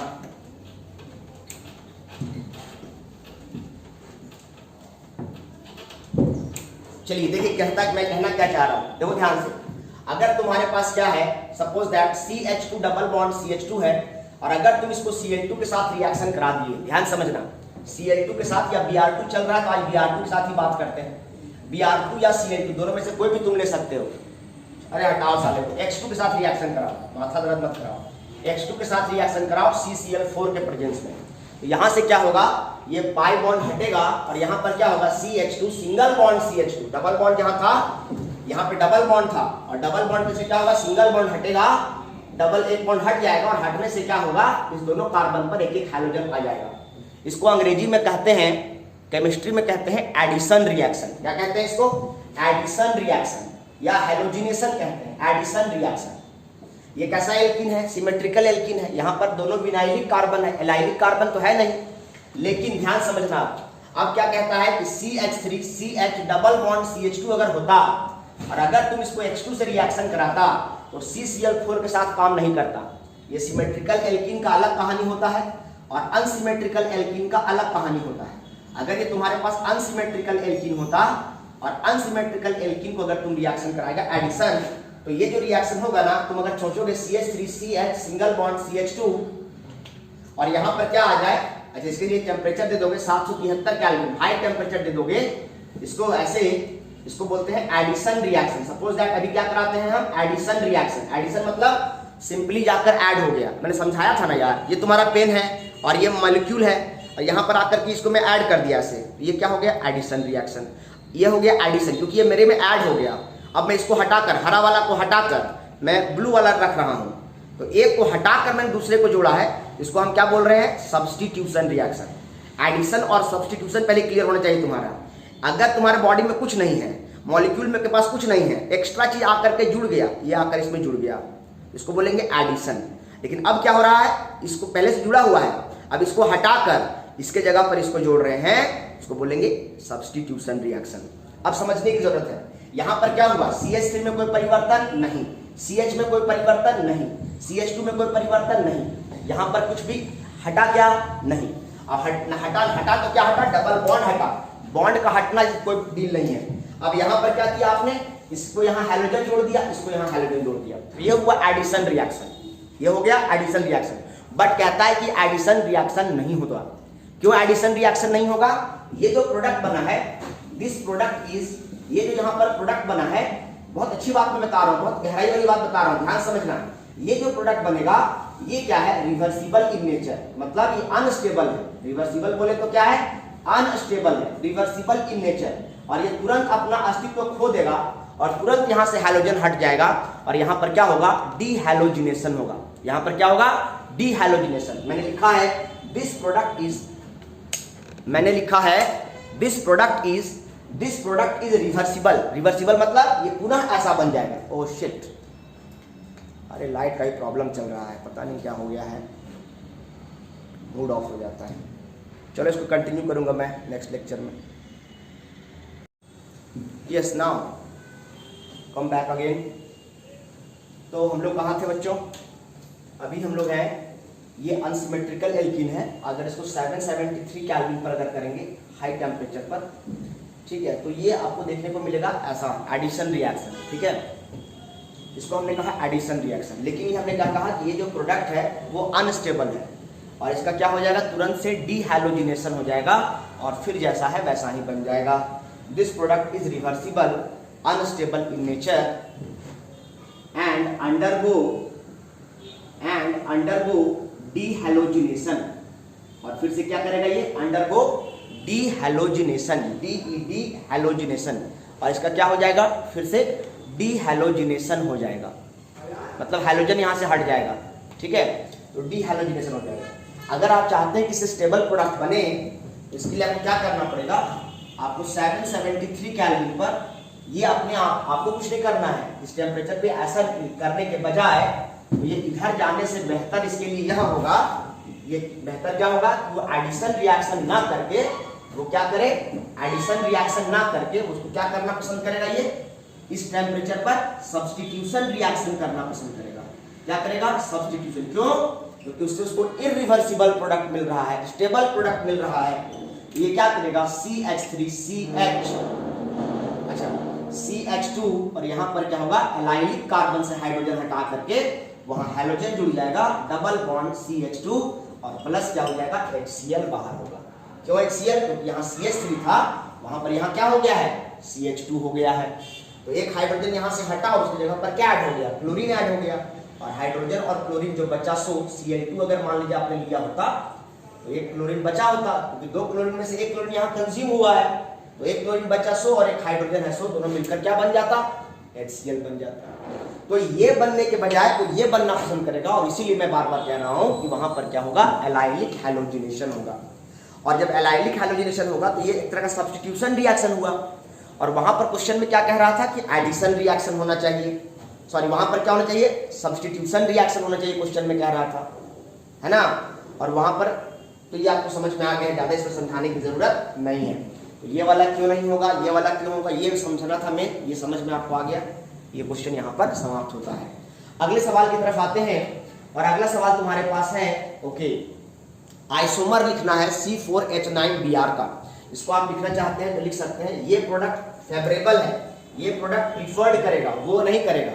Speaker 1: चलिए देखिए, कहता है, मैं कहना क्या चाह रहा हूं, देखो ध्यान से। अगर तुम्हारे पास क्या है, suppose that CH2 double bond CH2 है, और अगर तुम इसको Cl2 के साथ रिएक्शन करा दिए, ध्यान समझना, Cl2 के साथ या Br2 चल रहा है तो आज Br2 के साथ ही बात करते हैं। Br2 या Cl2 दोनों में से कोई भी तुम ले सकते हो। अरे हटाओ साले को, X2 के साथ रिएक्शन कराओ, माथा दर्द मत कराओ। X2 के साथ रिएक्शन कराओ CCl4 के प्रेजेंस में, तो यहाँ से क्या होगा, ये पाई बॉन्ड हटेगा और यहाँ पर क्या होगा, CH2 single bond CH2, double bond जहाँ था यहाँ पे डबल बॉन्ड था, और डबल बॉन्ड से क्या होगा, सिंगल बॉन्ड हटेगा, डबल एक बॉन्ड हट जाएगा, और हटने से क्या होगा, इस दोनों कार्बन पर एक एक हाइड्रोजन आ जाएगा। इसको अंग्रेजी में कहते हैं, केमिस्ट्री में कहते हैं एडिशन रिएक्शन। क्या कहते हैं इसको, एडिशन रिएक्शन। या हेलोजिनेशन कहते हैं, एडिशन रिएक्शन। ये कैसा एल्कीन है? सिमेट्रिकल एल्कीन है। यहाँ पर दोनों विनाइलिक कार्बन है, एलाइलिक कार्बन तो है नहीं, लेकिन ध्यान समझना। अब क्या कहता है कि CH3 CH double bond CH2 अगर होता और अगर तुम इसको H2 से रिएक्शन कराता तो CCl4 के साथ काम नहीं करता। ये सिमेट्रिकल एल्कीन का अलग कहानी होता है और अनसिमेट्रिकल एल्कीन का अलग कहानी होता है। अगर ये तुम्हारे पास अनसिमेट्रिकल एल्कीन होता और अनसिमेट्रिकल एल्कीन को अगर तुम रिएक्शन कराएगा एडिशन, तो ये जो रिएक्शन होगा ना, तुम अगर सोचोगे CH3 CH single bond CH2 और यहाँ पर क्या आ जाए, अच्छा इसके लिए टेम्परेचर दे दोगे 773 केल्विन, हाई टेम्परेचर दे दोगे, इसको ऐसे, इसको बोलते हैं एडिशन रिएक्शन। सपोज दैट अभी क्या कराते हैं हम, एडिशन रिएक्शन। एडिशन मतलब सिंपली जाकर ऐड हो गया। मैंने समझाया था ना यार, ये तुम्हारा पेन है और ये मॉलिक्यूल है और यहाँ पर आकर के इसको मैं ऐड कर दिया ऐसे, ये क्या हो गया, एडिशन रिएक्शन। ये हो गया एडिशन, क्योंकि ये मेरे में ऐड हो गया। अब मैं इसको हटाकर, हरा वाला को हटाकर मैं ब्लू वाला रख रहा हूँ, तो एक को हटाकर मैंने दूसरे को जोड़ा है, इसको हम क्या बोल रहे हैं, सब्स्टिट्यूशन रिएक्शन। एडिशन और सब्स्टिट्यूशन पहले क्लियर होना चाहिए तुम्हारा। अगर तुम्हारे बॉडी में कुछ नहीं है, मॉलिक्यूल में के पास कुछ नहीं है, एक्स्ट्रा चीज आकर के जुड़ गया, ये आकर इसमें जुड़ गया, इसको बोलेंगे एडिशन। लेकिन अब क्या हो रहा है, इसको पहले से जुड़ा हुआ है, अब इसको हटाकर इसके जगह पर इसको जोड़ रहे हैं, इसको बोलेंगे सब्स्टिट्यूशन रिएक्शन। अब समझने की जरूरत है, यहां पर क्या हुआ, CH3 में कोई परिवर्तन नहीं, CH में कोई परिवर्तन नहीं, CH2 में कोई परिवर्तन नहीं, यहां पर कुछ भी हटा क्या नहीं। अब हटा तो क्या हटा, डबल बॉन्ड हटा, बॉन्ड का हटना कोई डील नहीं है। अब यहां पर क्या किया आपने, इसको यहां हैलोजन जोड़ दिया, इसको यहां हैलोजन जोड़ दिया, तो ये हुआ एडिशन रिएक्शन, ये हो गया एडिशन रिएक्शन। बट कहता है कि एडिशन रिएक्शन नहीं होगा। क्यों एडिशन रिएक्शन नहीं होगा, ये जो प्रोडक्ट बना है, दिस प्रोडक्ट इज, ये जो यहाँ पर प्रोडक्ट बना है, बहुत अच्छी बात मैं बता रहा हूँ, बहुत गहराई वाली बात बता रहा हूँ, ध्यान समझना। ये जो प्रोडक्ट बनेगा ये क्या है, रिवर्सिबल इन नेचर, मतलब ये अनस्टेबल है। रिवर्सिबल बोले तो क्या है, अनस्टेबल है, रिवर्सिबल इन नेचर, और ये तुरंत अपना अस्तित्व खो देगा और तुरंत यहाँ से हैलोजन हट जाएगा और यहाँ पर क्या होगा, डीहैलोजिनेशन होगा। यहाँ पर क्या होगा, डीहैलोजिनेशन। मैंने लिखा है दिस प्रोडक्ट इज, मैंने लिखा है this product is reversible. Reversible मतलब ये पुनः ऐसा बन जाएगा। ओह शिट, अरे लाइट का ही प्रॉब्लम चल रहा है, पता नहीं क्या हो गया है, मूड ऑफ हो जाता है। चलो इसको कंटिन्यू करूंगा मैं नेक्स्ट लेक्चर में। Yes, now come back again. तो हम लोग कहाँ थे बच्चों, अभी हम लोग हैं, ये अनसिमेट्रिकल एल्कीन है। अगर इसको 773 केल्विन पर अगर करेंगे हाई टेम्परेचर पर, ठीक है, तो ये आपको देखने को मिलेगा ऐसा एडिशन रिएक्शन। ठीक है, इसको हमने कहा एडिशन रिएक्शन। लेकिन ये हमने क्या कहा कि ये जो प्रोडक्ट है वो अनस्टेबल है और इसका क्या हो जाएगा, तुरंत से डीहैलोजिनेशन हो जाएगा और फिर जैसा है वैसा ही बन जाएगा। This product is reversible, unstable in nature and undergo dehalogenation. और फिर से क्या करेगा, ये अंडरगो डीहैलोजिनेशन, डीहैलोजिनेशन, और इसका क्या हो जाएगा, फिर से डीहैलोजिनेशन हो जाएगा, मतलब हैलोजन यहां से हट जाएगा। ठीक है, तो डीहैलोजिनेशन हो जाएगा। अगर आप चाहते हैं कि इससे स्टेबल प्रोडक्ट बने, इसके लिए आपको क्या करना पड़ेगा, आपको 773 केल्विन पर ये अपने आप, आपको कुछ नहीं करना है इस टेम्परेचर पे ऐसा करने के बजाय, तो ये इधर जाने से बेहतर इसके लिए यह होगा, ये बेहतर क्या होगा, वो एडिशन रिएक्शन ना करके, वो क्या करे, एडिशन रिएक्शन ना करके उसको क्या करना पसंद करेगा, ये इस टेम्परेचर पर सब्स्टिट्यूशन रिएक्शन करना पसंद करेगा। क्या करेगा, सब्स्टिट्यूशन। क्यों, क्योंकि उससे उसको इरिवर्सिबल प्रोडक्ट मिल रहा है, स्टेबल प्रोडक्ट मिल रहा है। ये क्या करेगा, CH3CH, अच्छा CH2, और यहाँ पर क्या होगा, एलाइलिक कार्बन से हाइड्रोजन हटा करके वहां हैलोजन जुड़ जाएगा, डबल बॉन्ड CH2 और प्लस क्या हो जाएगा, HCl बाहर होगा। क्यों HCl, क्योंकि यहाँ CH3 था, वहां पर यहाँ क्या हो गया है, CH2 हो गया है। तो एक हाइड्रोजन यहाँ से हटा, उसकी जगह पर क्या ऐड हो गया, क्लोरीन ऐड हो गया, और हाइड्रोजन और क्लोरीन जो बचा, सो Cl2 अगर मान लीजिए आपने लिया होता तो एक क्लोरीन बचा होता, क्योंकि दो क्लोरीन में से एक क्लोरीन यहाँ कंज्यूम हुआ है, तो एक क्लोरीन बचा 100 और एक हाइड्रोजन है 100, दोनों मिलकर क्या बन जाता, HCl बन जाता। तो ये बनने के बजाय तो ये बनना पसंद करेगा, और इसीलिए मैं बार बार कह रहा हूं कि वहां पर क्या होगा, एलाइलिक हैलोजिनेशन होगा। और जब एलाइलिक हैलोजिनेशन होगा तो ये एक तरह का सब्स्टिट्यूशन रिएक्शन हुआ, और वहां पर क्वेश्चन में क्या कह रहा था कि एडिशन रिएक्शन होना चाहिए, सॉरी वहां पर क्या होना चाहिए, सब्स्टिट्यूशन रिएक्शन होना चाहिए, क्वेश्चन में कह रहा था, है ना। और वहां पर तो ये आपको समझ में आ गया, ज्यादा इसको समझाने की जरूरत नहीं है। तो ये वाला क्यों नहीं होगा, ये वाला क्यों होगा, ये समझना था मैं, ये समझ में आपको आ गया। ये क्वेश्चन यहाँ पर समाप्त होता है। अगले सवाल की तरफ आते हैं और अगला सवाल तुम्हारे पास है ओके, आइसोमर लिखना है C4H9Br का। इसको आप लिखना चाहते हैं तो लिख सकते हैं। ये प्रोडक्ट फेवरेबल है, ये प्रोडक्ट प्रिफर्ड करेगा, वो नहीं करेगा,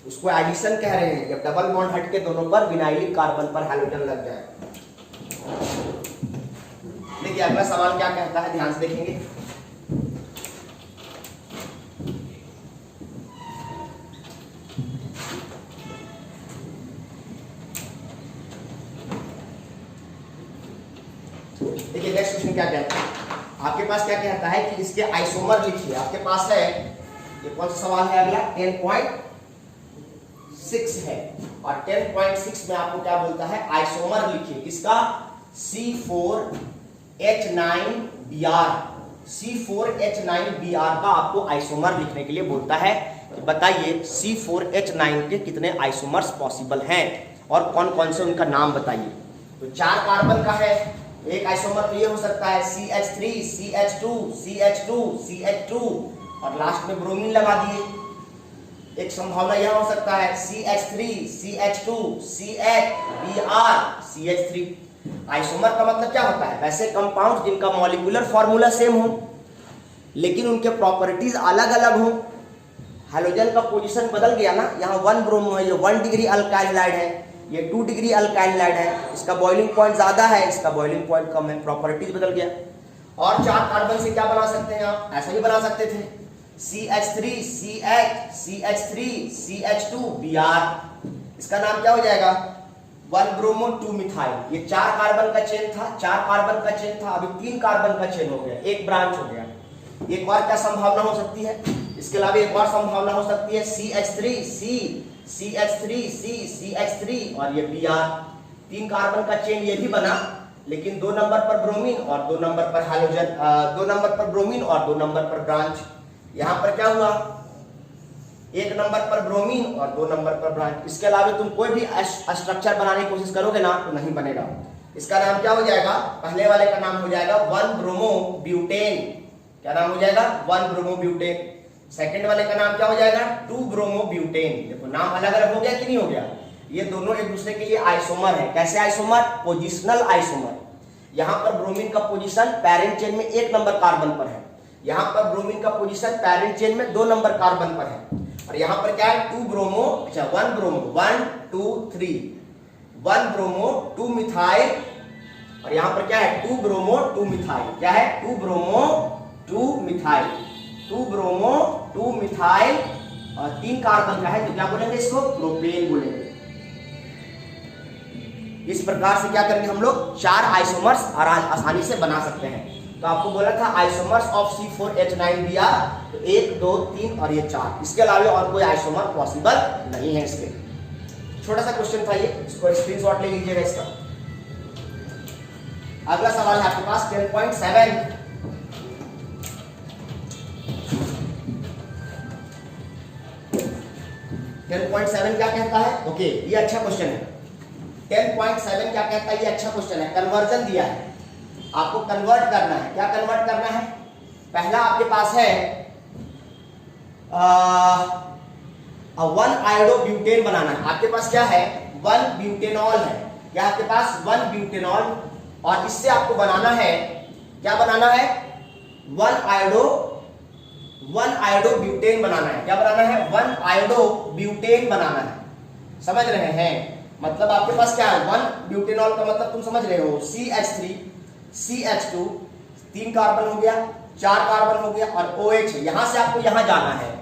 Speaker 1: उसको एडिशन कह रहे हैं जब डबल बॉन्ड हट के दोनों पर विनाइलिक कार्बन पर हैलोजन लग जाए। देखिए अगला सवाल क्या कहता है, ध्यान से देखेंगे। देखिए नेक्स्ट क्वेश्चन क्या कहता है, आपके पास क्या कहता है कि इसके आइसोमर लिखिए। आपके पास है, ये कौन सा सवाल है अगला, 10.6 है और 10.6 में आपको क्या बोलता है, आइसोमर लिखिए किसका, C4H9Br। C4H9Br का आपको आइसोमर लिखने के लिए बोलता है कि बताइए C4H9 के कितने आइसोमर्स पॉसिबल हैं और कौन कौन से उनका नाम बताइए। तो 4 कार्बन का है, एक आइसोमर तो ये हो सकता है CH3 CH2 CH2 CH2 और लास्ट में ब्रोमीन लगा दिए। एक संभावना यह हो सकता है CH3 CH2 CHBr CH3। Isomer का मतलब क्या होता है, वैसे कंपाउंड जिनका मॉलिक्यूलर फॉर्मूला सेम हो लेकिन उनके प्रॉपर्टीज अलग अलग हो। हाइड्रोजन का पोजीशन बदल गया ना, यहाँ 1 ब्रोमो है, ये 1 डिग्री अल्काइल हैलाइड है, ये 2 डिग्री अल्काइल हैलाइड है, इसका बॉइलिंग पॉइंट ज्यादा है, इसका बॉइलिंग पॉइंट कम है, प्रॉपर्टीज बदल गया। और 4 कार्बन से क्या बना सकते हैं आप, ऐसा भी बना सकते थे CH3 CH CH3 CH2 Br। इसका नाम क्या हो जाएगा, 1 ब्रोमो 2 मिथाइल। ये 4 कार्बन का चेन था, 4 कार्बन का चेन था, अभी 3 कार्बन का चेन हो गया, एक ब्रांच हो गया। एक और क्या संभावना हो सकती है, इसके अलावा एक और संभावना हो सकती है CH3 C CH3 C CH3 और ये Br। 3 कार्बन का चेन ये भी बना, लेकिन 2 नंबर पर ब्रोमीन और 2 नंबर पर हाइड्रोजन, 2 नंबर पर ब्रोमीन और 2 नंबर पर ब्रांच। यहाँ पर क्या हुआ, 1 नंबर पर ब्रोमीन और 2 नंबर पर ब्रांच। इसके अलावा तुम कोई भी स्ट्रक्चर बनाने की कोशिश करोगे ना तो नहीं बनेगा। इसका नाम क्या हो जाएगा, पहले वाले का नाम हो जाएगा 1 ब्रोमो ब्यूटेन। क्या नाम हो जाएगा, 1 ब्रोमो ब्यूटेन। सेकंड वाले का नाम क्या हो जाएगा, 2 ब्रोमो ब्यूटेन। देखो नाम अलग अलग हो गया कि नहीं हो गया, ये दोनों एक दूसरे के लिए आइसोमर है। कैसे आइसोमर, पोजिशनल आइसोमर। यहाँ पर ब्रोमीन का पोजीशन पैरेंट चेन में 1 नंबर कार्बन पर है, यहाँ पर ब्रोमीन का पोजीशन पैरेंट चेन में 2 नंबर कार्बन पर है। और यहाँ पर क्या है, 2 ब्रोमो, अच्छा 1 ब्रोमो 1 2 3, 1 ब्रोमो 2 मिथाइल और यहाँ पर क्या है, 2 ब्रोमो 2 मिथाइल। क्या है, 2 ब्रोमो 2 मिथाइल, 2 ब्रोमो 2 मिथाइल और 3 कार्बन का है तो क्या बोलेंगे, इसको प्रोपेन बोलेंगे। इस प्रकार से क्या करेंगे हम लोग, 4 आइसोमर्स आसानी से बना सकते हैं। तो आपको बोला था आइसोमर्स ऑफ C4H9Br, तो 1 2 3 और ये 4, इसके अलावा और कोई आइसोमर पॉसिबल नहीं है इसके। छोटा सा क्वेश्चन था ये, इसको स्क्रीनशॉट ले लीजिएगा इसका। अगला सवाल है आपके पास 10.7। 10.7 क्या कहता है, ओके ये अच्छा क्वेश्चन है। 10.7 क्या कहता है, ये अच्छा क्वेश्चन है। कन्वर्जन दिया है, आपको कन्वर्ट करना है। क्या कन्वर्ट करना है, पहला आपके पास है 1 आयोडोब्यूटेन बनाना है। आपके पास क्या है, 1 ब्यूटेनॉल है, क्या आपके पास 1 ब्यूटेनॉल, और इससे आपको बनाना है, क्या बनाना है, 1 आयोडोब्यूटेन बनाना है। क्या बनाना है, 1 आयोडोब्यूटेन बनाना है। समझ रहे हैं, मतलब आपके पास क्या है, 1 ब्यूटेनॉल का मतलब तुम समझ रहे हो, CH3 CH2 3 कार्बन हो गया, 4 कार्बन हो गया और OH है। यहां से आपको यहां जाना है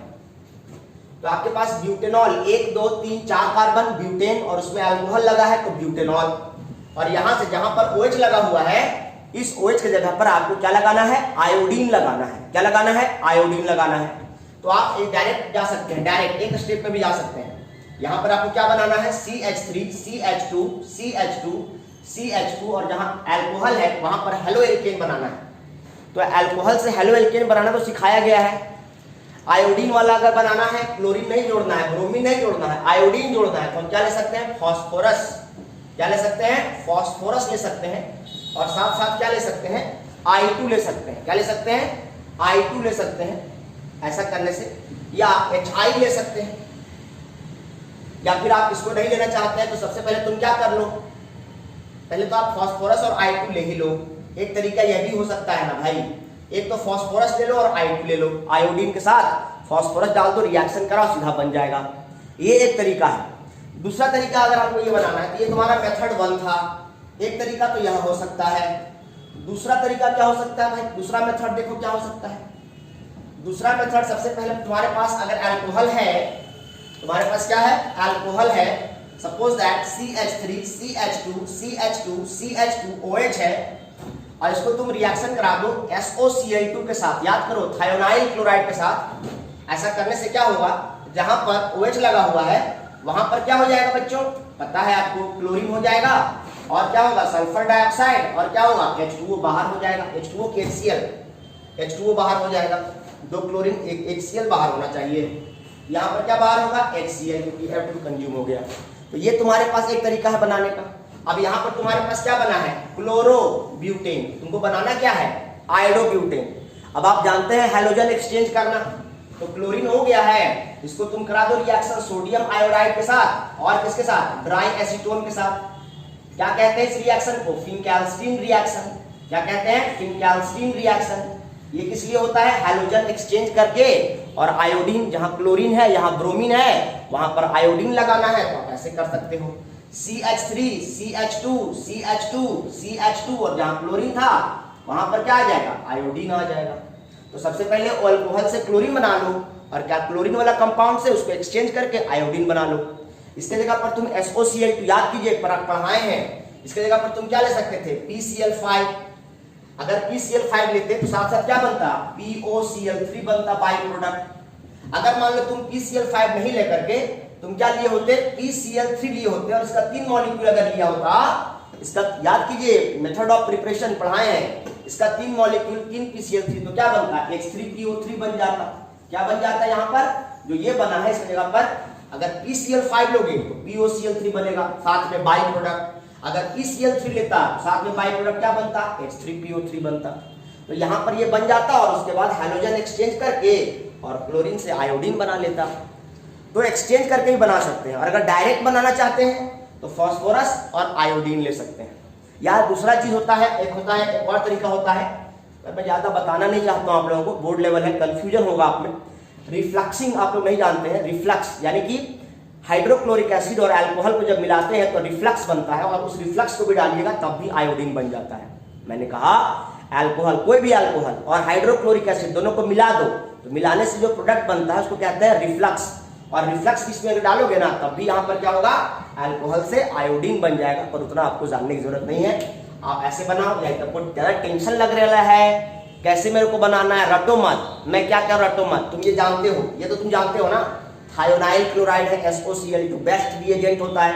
Speaker 1: तो आपके पास ब्यूटेनॉल 1 2 3 4 कार्बन ब्यूटेन और उसमें अल्कोहल लगा है तो ब्यूटेनॉल। और यहां से जहां पर OH लगा हुआ है, इस OH की जगह पर आपको क्या लगाना है, आयोडीन लगाना है। क्या लगाना है, आयोडीन लगाना है। तो आप डायरेक्ट जा सकते हैं, डायरेक्ट एक स्टेप में भी जा सकते हैं। यहां पर आपको क्या बनाना है, CH3 CH2 CH2 CH2 और जहां अल्कोहल है वहां पर हेलो एल्केन बनाना है। तो अल्कोहल से हेलो एल्केन बनाना तो सिखाया गया है। आयोडीन वाला अगर बनाना है, क्लोरीन नहीं जोड़ना है, ब्रोमीन नहीं जोड़ना है, आयोडीन जोड़ना है, तो हम क्या ले सकते हैं? फास्फोरस। क्या ले सकते हैं? फास्फोरस ले सकते हैं। और साथ साथ क्या ले सकते हैं? I2 ले सकते हैं। क्या ले सकते हैं? I2 ले सकते हैं ऐसा करने से, या HI ले सकते हैं। या फिर आप इसको नहीं लेना चाहते हैं तो सबसे पहले तुम क्या कर लो, पहले तो आप फास्फोरस और I2 ले ही लो। एक तरीका यह भी हो सकता है ना भाई, एक तो फास्फोरस ले लो और I2 ले लो, आयोडीन के साथ फास्फोरस डाल दो, रिएक्शन कराओ, सीधा बन जाएगा। ये एक तरीका है। दूसरा तरीका अगर आपको ये बनाना है तो ये तुम्हारा मेथड 1 था। एक तरीका तो यह हो सकता है। दूसरा तरीका क्या हो सकता है भाई? दूसरा मेथड देखो क्या हो सकता है। दूसरा मेथड, सबसे पहले तुम्हारे पास अगर अल्कोहल है, तुम्हारे पास क्या है? अल्कोहल है। Suppose that CH3 CH2 CH2 CH2 OH है, और इसको तुम रिएक्शन करा दो SOCl2 के साथ। याद करो, थायोनाइल क्लोराइड के साथ। ऐसा करने से क्या होगा? जहां पर OH लगा हुआ है वहां पर क्या हो जाएगा बच्चों? पता है आपको, क्लोरीन हो जाएगा। और क्या होगा? Sulphur dioxide. और क्या होगा? H2O बाहर हो जाएगा। H2O के HCl, H2O बाहर हो जाएगा। 2 क्लोरीन एक HCl बाहर होना चाहिए। यहाँ पर क्या बाहर होगा? HCl, क्योंकि F2 कंज्यूम हो गया। तो ये तुम्हारे पास एक तरीका है बनाने का। अब यहाँ पर तुम्हारे पास क्या बना है? क्लोरोब्यूटेन। तुमको बनाना क्या है? आयोडोब्यूटेन। अब आप जानते हैं हैलोजन एक्सचेंज करना, तो क्लोरीन हो गया है, इसको तुम करा दो रिएक्शन सोडियम आयोडाइड के साथ, और किसके साथ? ड्राई एसीटोन के साथ। क्या कहते हैं इस रिएक्शन को? फिनकैल्स्टीन रिएक्शन। क्या कहते हैं? फिनकैल्स्टीन रिएक्शन। ये किस लिए होता है? हैलोजन एक्सचेंज करके, और आयोडीन, जहां क्लोरीन है यहाँ ब्रोमीन है, वहां पर आयोडीन लगाना है, तो आप ऐसे कर सकते हो। CH3 CH2 CH2 CH2, और जहां क्लोरीन था वहां पर क्या आ जाएगा? आयोडीन आ जाएगा। तो सबसे पहले अल्कोहल से क्लोरीन बना लो, और क्या क्लोरीन वाला कंपाउंड से उसको एक्सचेंज करके आयोडीन बना लो। इसके जगह पर तुम SOCl2, याद कीजिए, पढ़ाए हैं, इसके जगह पर तुम क्या ले सकते थे? PCl5। अगर PCl5 लेते तो साथ साथ क्या बनता? POCl3 बनता बाई प्रोडक्ट। अगर मान लो तुम PCl5 नहीं लेकर के तुम क्या लिए होते? PCl3 लिए होते, और इसका 3 मॉलिक्यूल अगर लिया होता, इसका याद कीजिए, मेथड ऑफ प्रिपरेशन पढ़ाए हैं, इसका 3 मॉलिक्यूल 3 PCl3, तो क्या बनता? H3PO3 बन जाता। क्या बन जाता है? यहाँ पर जो ये बना है इसकी जगह पर अगर PCl5 लोगे तो POCl3 बनेगा, साथ में बाई प्रोडक्ट। अगर PCl3 लेता साथ में बाई प्रोडक्ट क्या बनता? H3PO3 बनता। तो यहाँ पर ये बन जाता, और उसके बाद हैलोजन एक्सचेंज करके और क्लोरीन से आयोडीन बना लेता। तो एक्सचेंज करके ही बना सकते हैं। और अगर डायरेक्ट बनाना चाहते हैं तो फास्फोरस और आयोडीन ले सकते हैं। या दूसरा चीज होता है, एक और तरीका होता है, मैं ज्यादा बताना नहीं चाहता हूं आप लोगों को, बोर्ड लेवल है, कंफ्यूजन होगा आप में। रिफ्लक्सिंग आप लोग नहीं जानते हैं। रिफ्लक्स यानी कि हाइड्रोक्लोरिक एसिड और अल्कोहल को जब मिलाते हैं तो रिफ्लक्स बनता है, और उस रिफ्लक्स को भी डालिएगा तब भी आयोडीन बन जाता है। मैंने कहा अल्कोहल, कोई भी अल्कोहल और हाइड्रोक्लोरिक एसिड दोनों को मिला दो, तो मिलाने से जो प्रोडक्ट बनता है उसको कहते हैं रिफ्लक्स। और रिफ्लक्स किसमें अगर डालोगे ना, तब भी यहाँ पर क्या होगा? अल्कोहल से आयोडीन बन जाएगा। पर उतना आपको जानने की जरूरत नहीं है, आप ऐसे बनाओ। या तो ज्यादा टेंशन लग रहा है कैसे मेरे को बनाना है, रटो मत। मैं क्या कर रटो मत, तुम ये जानते हो, ये तो तुम जानते हो ना, थायोनाइल क्लोराइड है, SOCl2 बेस्ट रिएजेंट होता है।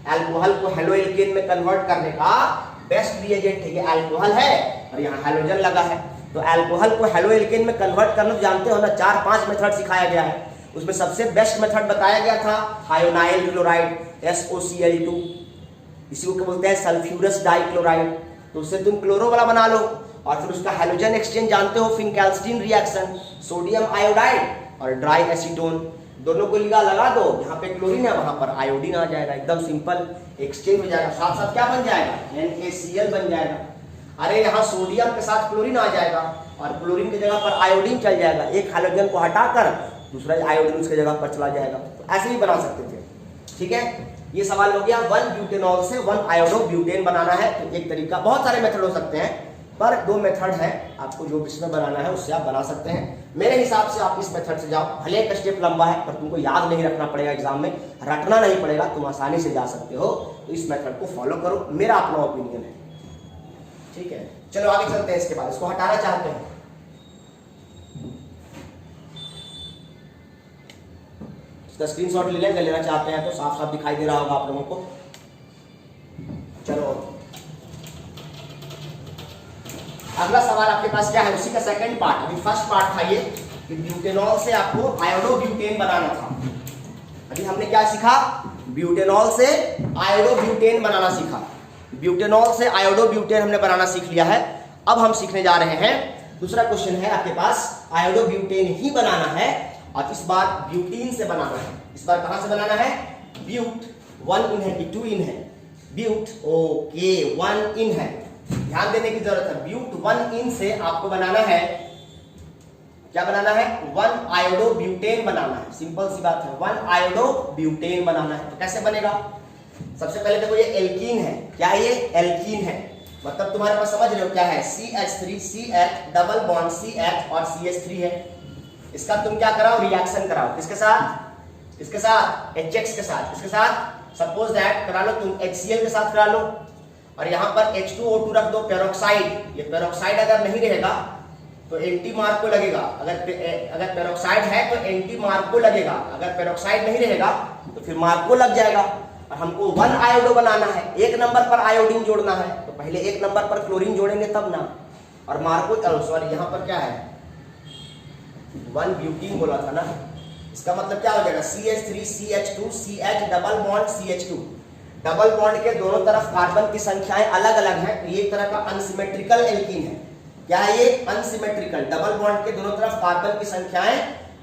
Speaker 1: अल्कोहल को हेलो एल्केन में कन्वर्ट करने का बेस्ट रिएजेंट है। ये अल्कोहल है और यहाँ हैलोजन लगा है, तो अल्कोहल को हेलो एल्केन में कन्वर्ट करना जानते हो ना। 4-5 मेथड सिखाया गया है, उसमें सबसे बेस्ट मेथड बताया गया था थायोनाइल क्लोराइड SOCl2, इसी को क्या बोलते हैं? Sulphurous dichloride. तो उससे तुम क्लोरो वाला बना लो, और फिर उसका हैलोजन एक्सचेंज जानते हो, फिनकैल्स्टीन रिएक्शन, सोडियम आयोडाइड और ड्राई एसीटोन, दोनों को लगा दो, जहाँ पे क्लोरीन है वहां पर आयोडीन आ जाएगा। एकदम सिंपल एक्सचेंज हो जाएगा। साथ साथ क्या बन जाएगा? NaCl बन जाएगा। अरे यहाँ सोडियम के साथ क्लोरीन आ जाएगा, और क्लोरीन की जगह पर आयोडीन चल जाएगा। एक हैलोजन को हटाकर दूसरा आयोडीन उसकी जगह पर चला जाएगा। तो ऐसे ही बना सकते थे। ठीक है, ये सवाल हो गया। 1 ब्यूटेनॉल से 1 आयोडोब्यूटेन बनाना है, तो एक तरीका, बहुत सारे मेथड हो सकते हैं, पर 2 मेथड है। आपको जो इसमें बनाना है उससे आप बना सकते हैं। मेरे हिसाब से आप इस मेथड से जाओ, भले एक स्टेप लंबा है पर तुमको याद नहीं रखना पड़ेगा, एग्जाम में रटना नहीं पड़ेगा, तुम आसानी से जा सकते हो। तो इस मेथड को फॉलो करो, मेरा अपना ओपिनियन है। ठीक है, चलो आगे चलते हैं। इसके बाद इसको हटाना चाहते हैं, इसका स्क्रीनशॉट ले लें, लेना चाहते हैं तो साफ साफ दिखाई दे रहा होगा आप लोगों को। चलो अगला सवाल आपके पास क्या है, उसी का सेकंड पार्ट। अभी फर्स्ट पार्ट था ये कि ब्यूटेनॉल से आपको आयोडोब्यूटेन बनाना था। अभी हमने क्या सीखा, ब्यूटेनॉल से आयोडोब्यूटेन बनाना सीखा। ब्यूटेनॉल से आयोडोब्यूटेन हमने बनाना सीख लिया है। अब हम सीखने जा रहे हैं दूसरा क्वेश्चन है आपके पास, आयोडोब्यूटेन ही बनाना है और इस बार ब्यूटीन से बनाना है। इस बार कहां से बनाना है, ब्यूट 1 इन है कि 2 इन है, ब्यूट ओके 1 इन है, ध्यान देने की जरूरत है। ब्यूट 1 इन से आपको बनाना है, क्या बनाना है, 1 आयोडोब्यूटेन बनाना है। सिंपल सी बात है, 1 आयोडोब्यूटेन बनाना है। तो कैसे बनेगा, सबसे पहले देखो ये एल्कीन है, क्या है ये, एल्कीन है। मतलब तुम्हारे पास समझ रहे हो क्या है, CH3 CH double bond CH और CH3 है। इसका तुम क्या कराओ, रिएक्शन कराओ, किसके साथ, किसके साथ, HX के साथ, किसके साथ, सपोज दैट करा लो तुम HCl के साथ करा लो और यहाँ पर H2O2 रख दो, पेरोक्साइड। ये पेरोक्साइड अगर नहीं रहेगा तो एंटी मार्क को लगेगा, अगर पेरोक्साइड है तो एंटी मार्क को लगेगा, अगर पेरोक्साइड नहीं रहेगा तो फिर मार्क को लग जाएगा। और हमको 1 आयोडो बनाना है, 1 नंबर पर आयोडीन जोड़ना है, तो पहले 1 नंबर पर क्लोरीन जोड़ेंगे तब ना। और मार्को सॉरी यहाँ पर क्या है, 1 ब्यूटीन बोला था ना, इसका मतलब क्या हो जाएगा, CH3 CH2 CH double bond CH2। Double bond के दोनों तरफ कार्बन की संख्याएं अलग अलग हैं, तो ये एक तरह का अनसिमेट्रिकल एल्कीन है। क्या है ये, अनसिमेट्रिकल, डबल बॉन्ड के दोनों तरफ कार्बन की संख्याएं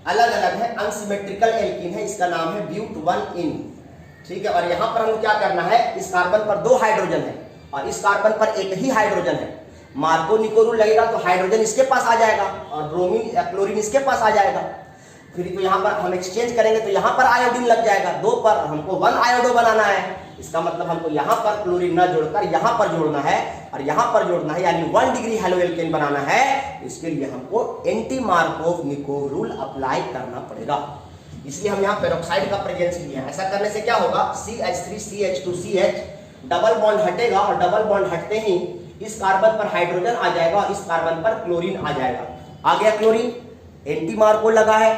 Speaker 1: अलग अलग है, अनसिमेट्रिकल एल्कीन है, इसका नाम है ब्यूट 1 इन। ठीक है, और यहां पर हमको क्या करना है, इस कार्बन पर 2 हाइड्रोजन है और इस कार्बन पर एक ही हाइड्रोजन है। मार्को निकोल लगेगा तो हाइड्रोजन इसके पास आ जाएगा और ब्रोमीन या क्लोरीन इसके पास आ जाएगा। फिर तो यहाँ पर हम एक्सचेंज करेंगे तो यहाँ पर आयोडीन लग जाएगा 2 पर, हमको 1 आयोडो बनाना है। इसका मतलब हमको यहाँ पर क्लोरीन न जोड़कर यहाँ पर जोड़ना है और यहाँ पर जोड़ना है, यानी 1 डिग्री हेलोएल्केन बनाना है। इसके लिए हमको anti Markovnikov rule apply करना पड़ेगा, इसलिए हम यहाँ पेरोक्साइड का प्रेजेंस लिया है। ऐसा करने से क्या होगा, CH3 CH2 CH double bond हटेगा और डबल बॉन्ड हटते ही इस कार्बन पर हाइड्रोजन आ जाएगा और इस कार्बन पर क्लोरीन आ जाएगा। आ गया क्लोरीन, एंटी मार्को लगा है।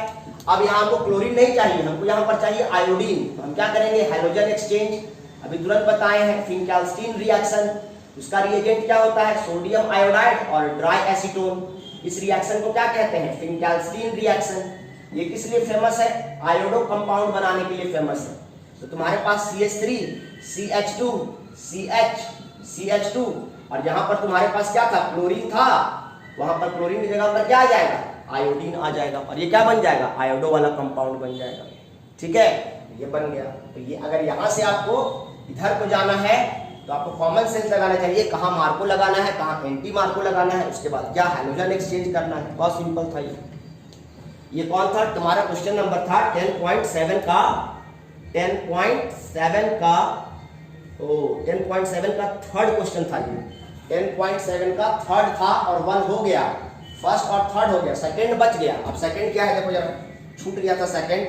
Speaker 1: अब यहाँ हमको क्लोरीन नहीं चाहिए, हमको यहाँ पर चाहिए आयोडीन, तो हम क्या करेंगे, हाइड्रोजन एक्सचेंज। अभी तुरंत बताए हैं फिनकेल्स्टीन रिएक्शन, उसका रिएजेंट क्या होता है, सोडियम आयोडाइड और ड्राई एसीटोन। इस रिएक्शन को क्या कहते हैं, फिनकेल्स्टीन रिएक्शन। ये किस लिए फेमस है, आयोडो कंपाउंड बनाने के लिए फेमस है। तो तुम्हारे पास CH3 CH2 CH CH2 और यहाँ पर तुम्हारे पास क्या था, क्लोरीन था, वहां पर क्लोरीन की जगह पर क्या आ जाएगा, आयोडीन आ जाएगा और ये क्या बन जाएगा, आयोडो वाला कंपाउंड बन जाएगा। ठीक है, ये बन गया। तो ये अगर यहाँ से आपको इधर को जाना है तो आपको कॉमन सेंस लगाना चाहिए, कहाँ मार्को लगाना है, कहाँ एंटी मार्को लगाना है, उसके बाद क्या हाइड्रोजन एक्सचेंज करना है। बहुत सिंपल था ये कौन था, तुम्हारा क्वेश्चन नंबर था 10.7 का 10.7 का 10.7 का थर्ड क्वेश्चन था ये। 10.7 का थर्ड था और 1 हो गया, फर्स्ट और थर्ड हो गया, सेकंड बच गया। अब सेकंड क्या है, देखो जरा छूट गया था सेकंड।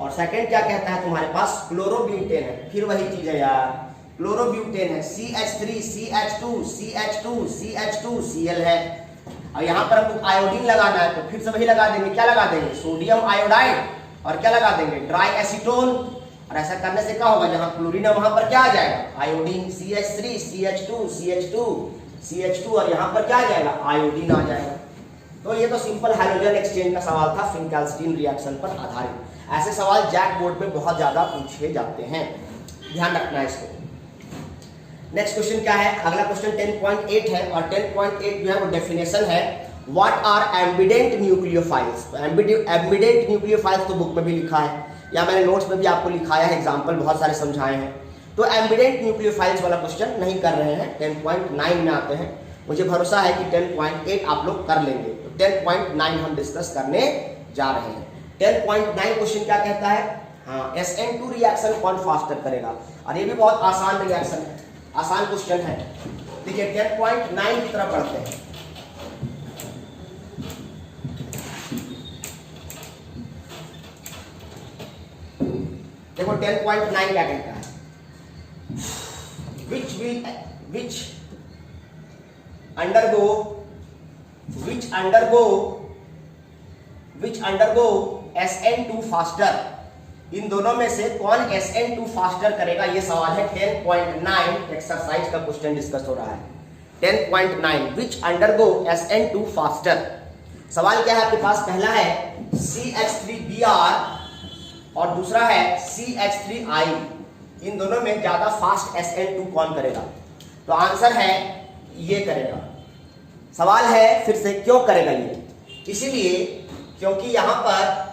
Speaker 1: और सेकंड क्या कहता है तुम्हारे पास, क्लोरोब्यूटेन है। फिर वही चीज है यार, क्लोरोब्यूटेन है, CH3 CH2 CH2 CH2 Cl है। और यहाँ पर हमको आयोडीन लगाना है तो फिर से वही लगा देंगे, क्या लगा देंगे, सोडियम आयोडाइड और क्या लगा देंगे, ड्राई एसीटोन। और ऐसा करने से क्या होगा, जहाँ क्लोरीन है वहां पर क्या आ जाएगा, iodine, CH3 CH2 CH2 CH2 और यहाँ पर क्या आ जाएगा, आयोडीन आ जाएगा। तो ये तो सिंपल हाइड्रोजन एक्सचेंज का सवाल था फिनकेल्स्टीन रिएक्शन पर आधारित। ऐसे सवाल जैक बोर्ड में बहुत ज्यादा पूछे जाते हैं, ध्यान रखना है इसको। नेक्स्ट क्वेश्चन क्या है, अगला क्वेश्चन 10.8 है और 10.8 जो है वो डेफिनेशन है, व्हाट आर एम्बिडेंट न्यूक्लियोफाइल्स। तो एम्बिडेंट न्यूक्लियोफाइल्स तो बुक में भी लिखा है या मैंने नोट्स में भी आपको लिखाया है, एग्जाम्पल बहुत सारे समझाए हैं। तो एम्बिडेंट न्यूक्लियोफाइल्स वाला क्वेश्चन नहीं कर रहे हैं, 10.9 में आते हैं। मुझे भरोसा है कि 10.8 आप लोग कर लेंगे, तो 10.9 हम डिस्कस करने जा रहे हैं। 10.9 क्वेश्चन क्या कहता है, हाँ SN2 रिएक्शन कौन फास्टर करेगा। और ये भी बहुत आसान रिएक्शन है, आसान क्वेश्चन है। देखिए 10.9 की तरफ बढ़ते हैं। देखो 10.9 क्या कहता है, which undergo SN2 फास्टर। इन दोनों में से कौन SN2 फास्टर करेगा, ये सवाल है। 10.9 एक्सरसाइज का क्वेश्चन डिस्कस हो रहा है। 10.9 विच अंडरगो SN2 फास्टर। सवाल क्या है आपके पास? पहला है CH3Br और दूसरा है CH3I, इन दोनों में ज्यादा फास्ट SN2 कौन करेगा? तो आंसर है ये करेगा। सवाल है फिर से क्यों करेगा ये? इसीलिए क्योंकि यहां पर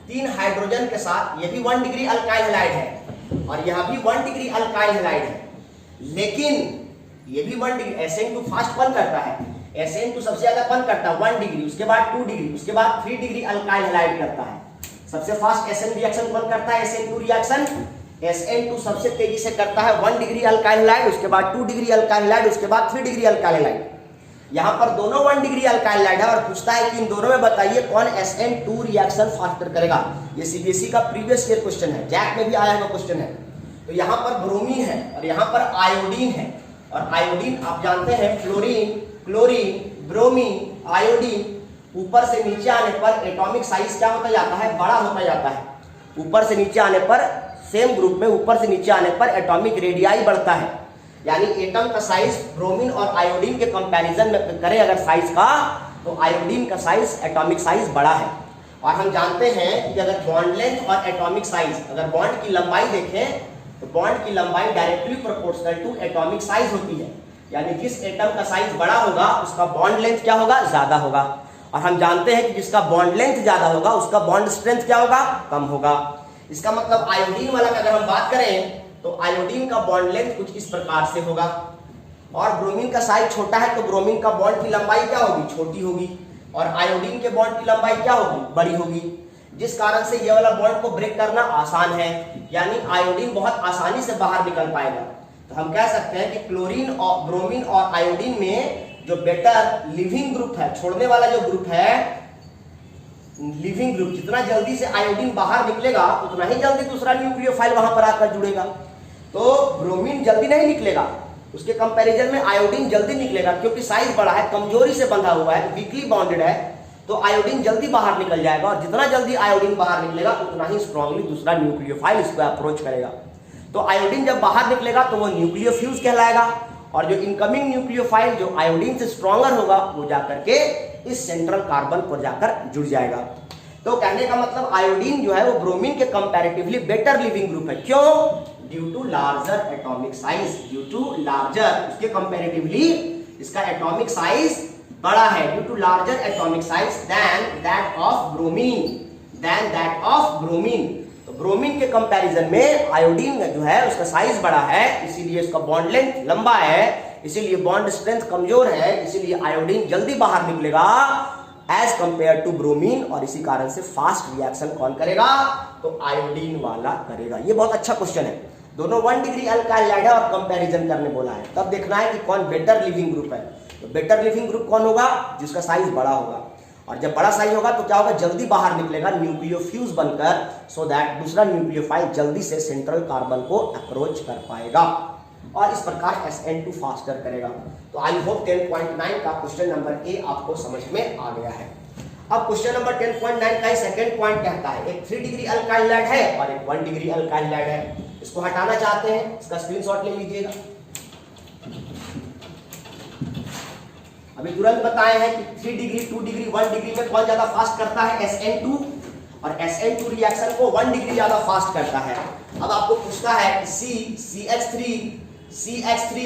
Speaker 1: 3 हाइड्रोजन के साथ ये भी 1 डिग्री अल्काइल हैलाइड है और यहां भी 1 डिग्री अल्काइल हैलाइड है, लेकिन ये भी 1 डिग्री SN2 फास्ट कौन करता है? SN2 सबसे ज्यादा कौन करता है? 1 डिग्री, उसके बाद 2 डिग्री, उसके बाद 3 डिग्री अल्काइल हैलाइड करता है। सबसे फास्ट SN रिएक्शन कौन करता है? SN2 reaction. SN2 सबसे तेजी से करता है 1 डिग्री अल्काइल हैलाइड, उसके बाद 2 डिग्री अल्काइल हैलाइड, उसके बाद 3 डिग्री अल्काइल हैलाइड। यहाँ पर दोनों 1 डिग्री अल्काइल हैलाइड है और पूछता है कि इन दोनों में बताइए कौन SN2 रिएक्शन फास्टर करेगा। ये CBSE का प्रीवियस ईयर क्वेश्चन है, जैक में भी आया हुआ क्वेश्चन है। तो यहाँ पर ब्रोमीन है और यहाँ पर आयोडीन है, और आयोडीन आप जानते हैं फ्लोरीन, क्लोरीन, ब्रोमीन, आयोडीन, ऊपर से नीचे आने पर एटॉमिक साइज क्या होता जाता है? बड़ा होता जाता है। ऊपर से नीचे आने पर सेम ग्रुप में ऊपर से नीचे आने पर एटॉमिक रेडियाई बढ़ता है, यानी एटम का साइज ब्रोमीन और आयोडीन के कंपैरिजन में करें अगर साइज का, तो आयोडीन का साइज एटॉमिक साइज बड़ा है। और हम जानते हैं कि अगर बॉन्ड लेंथ और एटॉमिक साइज, अगर बॉन्ड की लंबाई देखें तो बॉन्ड की लंबाई directly proportional to atomic size होती है, यानी जिस एटम का साइज बड़ा होगा उसका बॉन्ड लेंथ क्या होगा? ज्यादा होगा। और हम जानते हैं कि जिसका बॉन्ड लेंथ ज्यादा होगा उसका बॉन्ड स्ट्रेंथ क्या होगा? कम होगा। इसका मतलब आयोडीन वाला का अगर हम बात करें तो आयोडीन का बॉन्ड लेंथ कुछ इस प्रकार से होगा, और ब्रोमीन का साइज छोटा है तो ब्रोमीन का बॉन्ड की लंबाई क्या होगी? छोटी होगी, और आयोडीन के बॉन्ड की लंबाई क्या होगी? बड़ी होगी, जिस कारण से ये वाला बॉन्ड को ब्रेक करना आसान है, यानी आयोडीन बहुत आसानी से बाहर निकल पाएगा। तो हम कह सकते हैं कि क्लोरीन और ब्रोमीन और आयोडीन में जो बेटर लिविंग ग्रुप है, छोड़ने वाला जो ग्रुप है लिविंग ग्रुप, जितना जल्दी से आयोडीन बाहर निकलेगा उतना ही जल्दी दूसरा न्यूक्लियोफाइल वहां पर आकर जुड़ेगा। तो ब्रोमीन जल्दी नहीं निकलेगा, उसके कंपैरिजन में आयोडीन जल्दी निकलेगा, क्योंकि साइज बड़ा है, कमजोरी से बंधा हुआ है, वीकली बॉन्डेड है, तो आयोडीन जल्दी बाहर निकल जाएगा, और जितना जल्दी आयोडीन बाहर निकलेगा उतना ही स्ट्रांगली दूसरा न्यूक्लियोफाइल इसको अप्रोच करेगा। तो आयोडीन जब बाहर निकलेगा तो वो न्यूक्लियोफ्यूज कहलाएगा, और जो इनकमिंग न्यूक्लियोफाइल जो आयोडीन से स्ट्रॉन्गर होगा वो जाकर के इस सेंट्रल कार्बन पर जाकर जुड़ जाएगा। तो कहने का मतलब आयोडीन जो है वो ब्रोमीन के कंपैरेटिवली बेटर लिविंग ग्रुप है। क्यों? Due to larger atomic size, due to larger, उसके कंपैरेटिवली इसका एटॉमिक साइज बड़ा है, due to larger atomic size than that of bromine, than that of bromine. तो ब्रोमीन के कंपैरिजन में आयोडीन जो है उसका साइज बड़ा है, इसीलिए इसका बॉन्ड लेंथ लंबा है, इसीलिए बॉन्ड स्ट्रेंथ कमजोर है, इसीलिए आयोडीन जल्दी बाहर निकलेगा एज कंपेयर टू ब्रोमीन, और इसी कारण से फास्ट रिएक्शन कौन करेगा? तो आयोडीन वाला करेगा। ये बहुत अच्छा क्वेश्चन है। दोनों 1 डिग्री अल्काइल हैलाइड है और कंपैरिजन करने बोला है, तब देखना है कि कौन बेटर लिविंग ग्रुप है। तो बेटर लिविंग ग्रुप कौन होगा? जिसका साइज बड़ा होगा, और जब बड़ा साइज होगा तो क्या होगा? जल्दी बाहर निकलेगा न्यूक्लियोफ्यूज बनकर, सो दैट दूसरा न्यूक्लियोफाइल जल्दी से सेंट्रल कार्बन को अप्रोच कर पाएगा, और इस प्रकार SN2 फास्टर करेगा। तो आई होप 10.9 का क्वेश्चन नंबर ए आपको समझ में आ गया है। अब क्वेश्चन नंबर 10.9 का सेकंड पॉइंट कहता है एक 3 डिग्री अल्काइल हैलाइड है और एक 1 डिग्री अल्काइल हैलाइड है, इसको हटाना चाहते हैं, इसका स्क्रीनशॉट ले लीजिएगा। अभी तुरंत बताए हैं कि 3 डिग्री, 2 डिग्री, 1 डिग्री में कौन ज्यादा फास्ट करता है? SN2, और SN2 रिएक्शन को 1 डिग्री ज्यादा फास्ट करता है। अब आपको पूछता है CH3, CH3,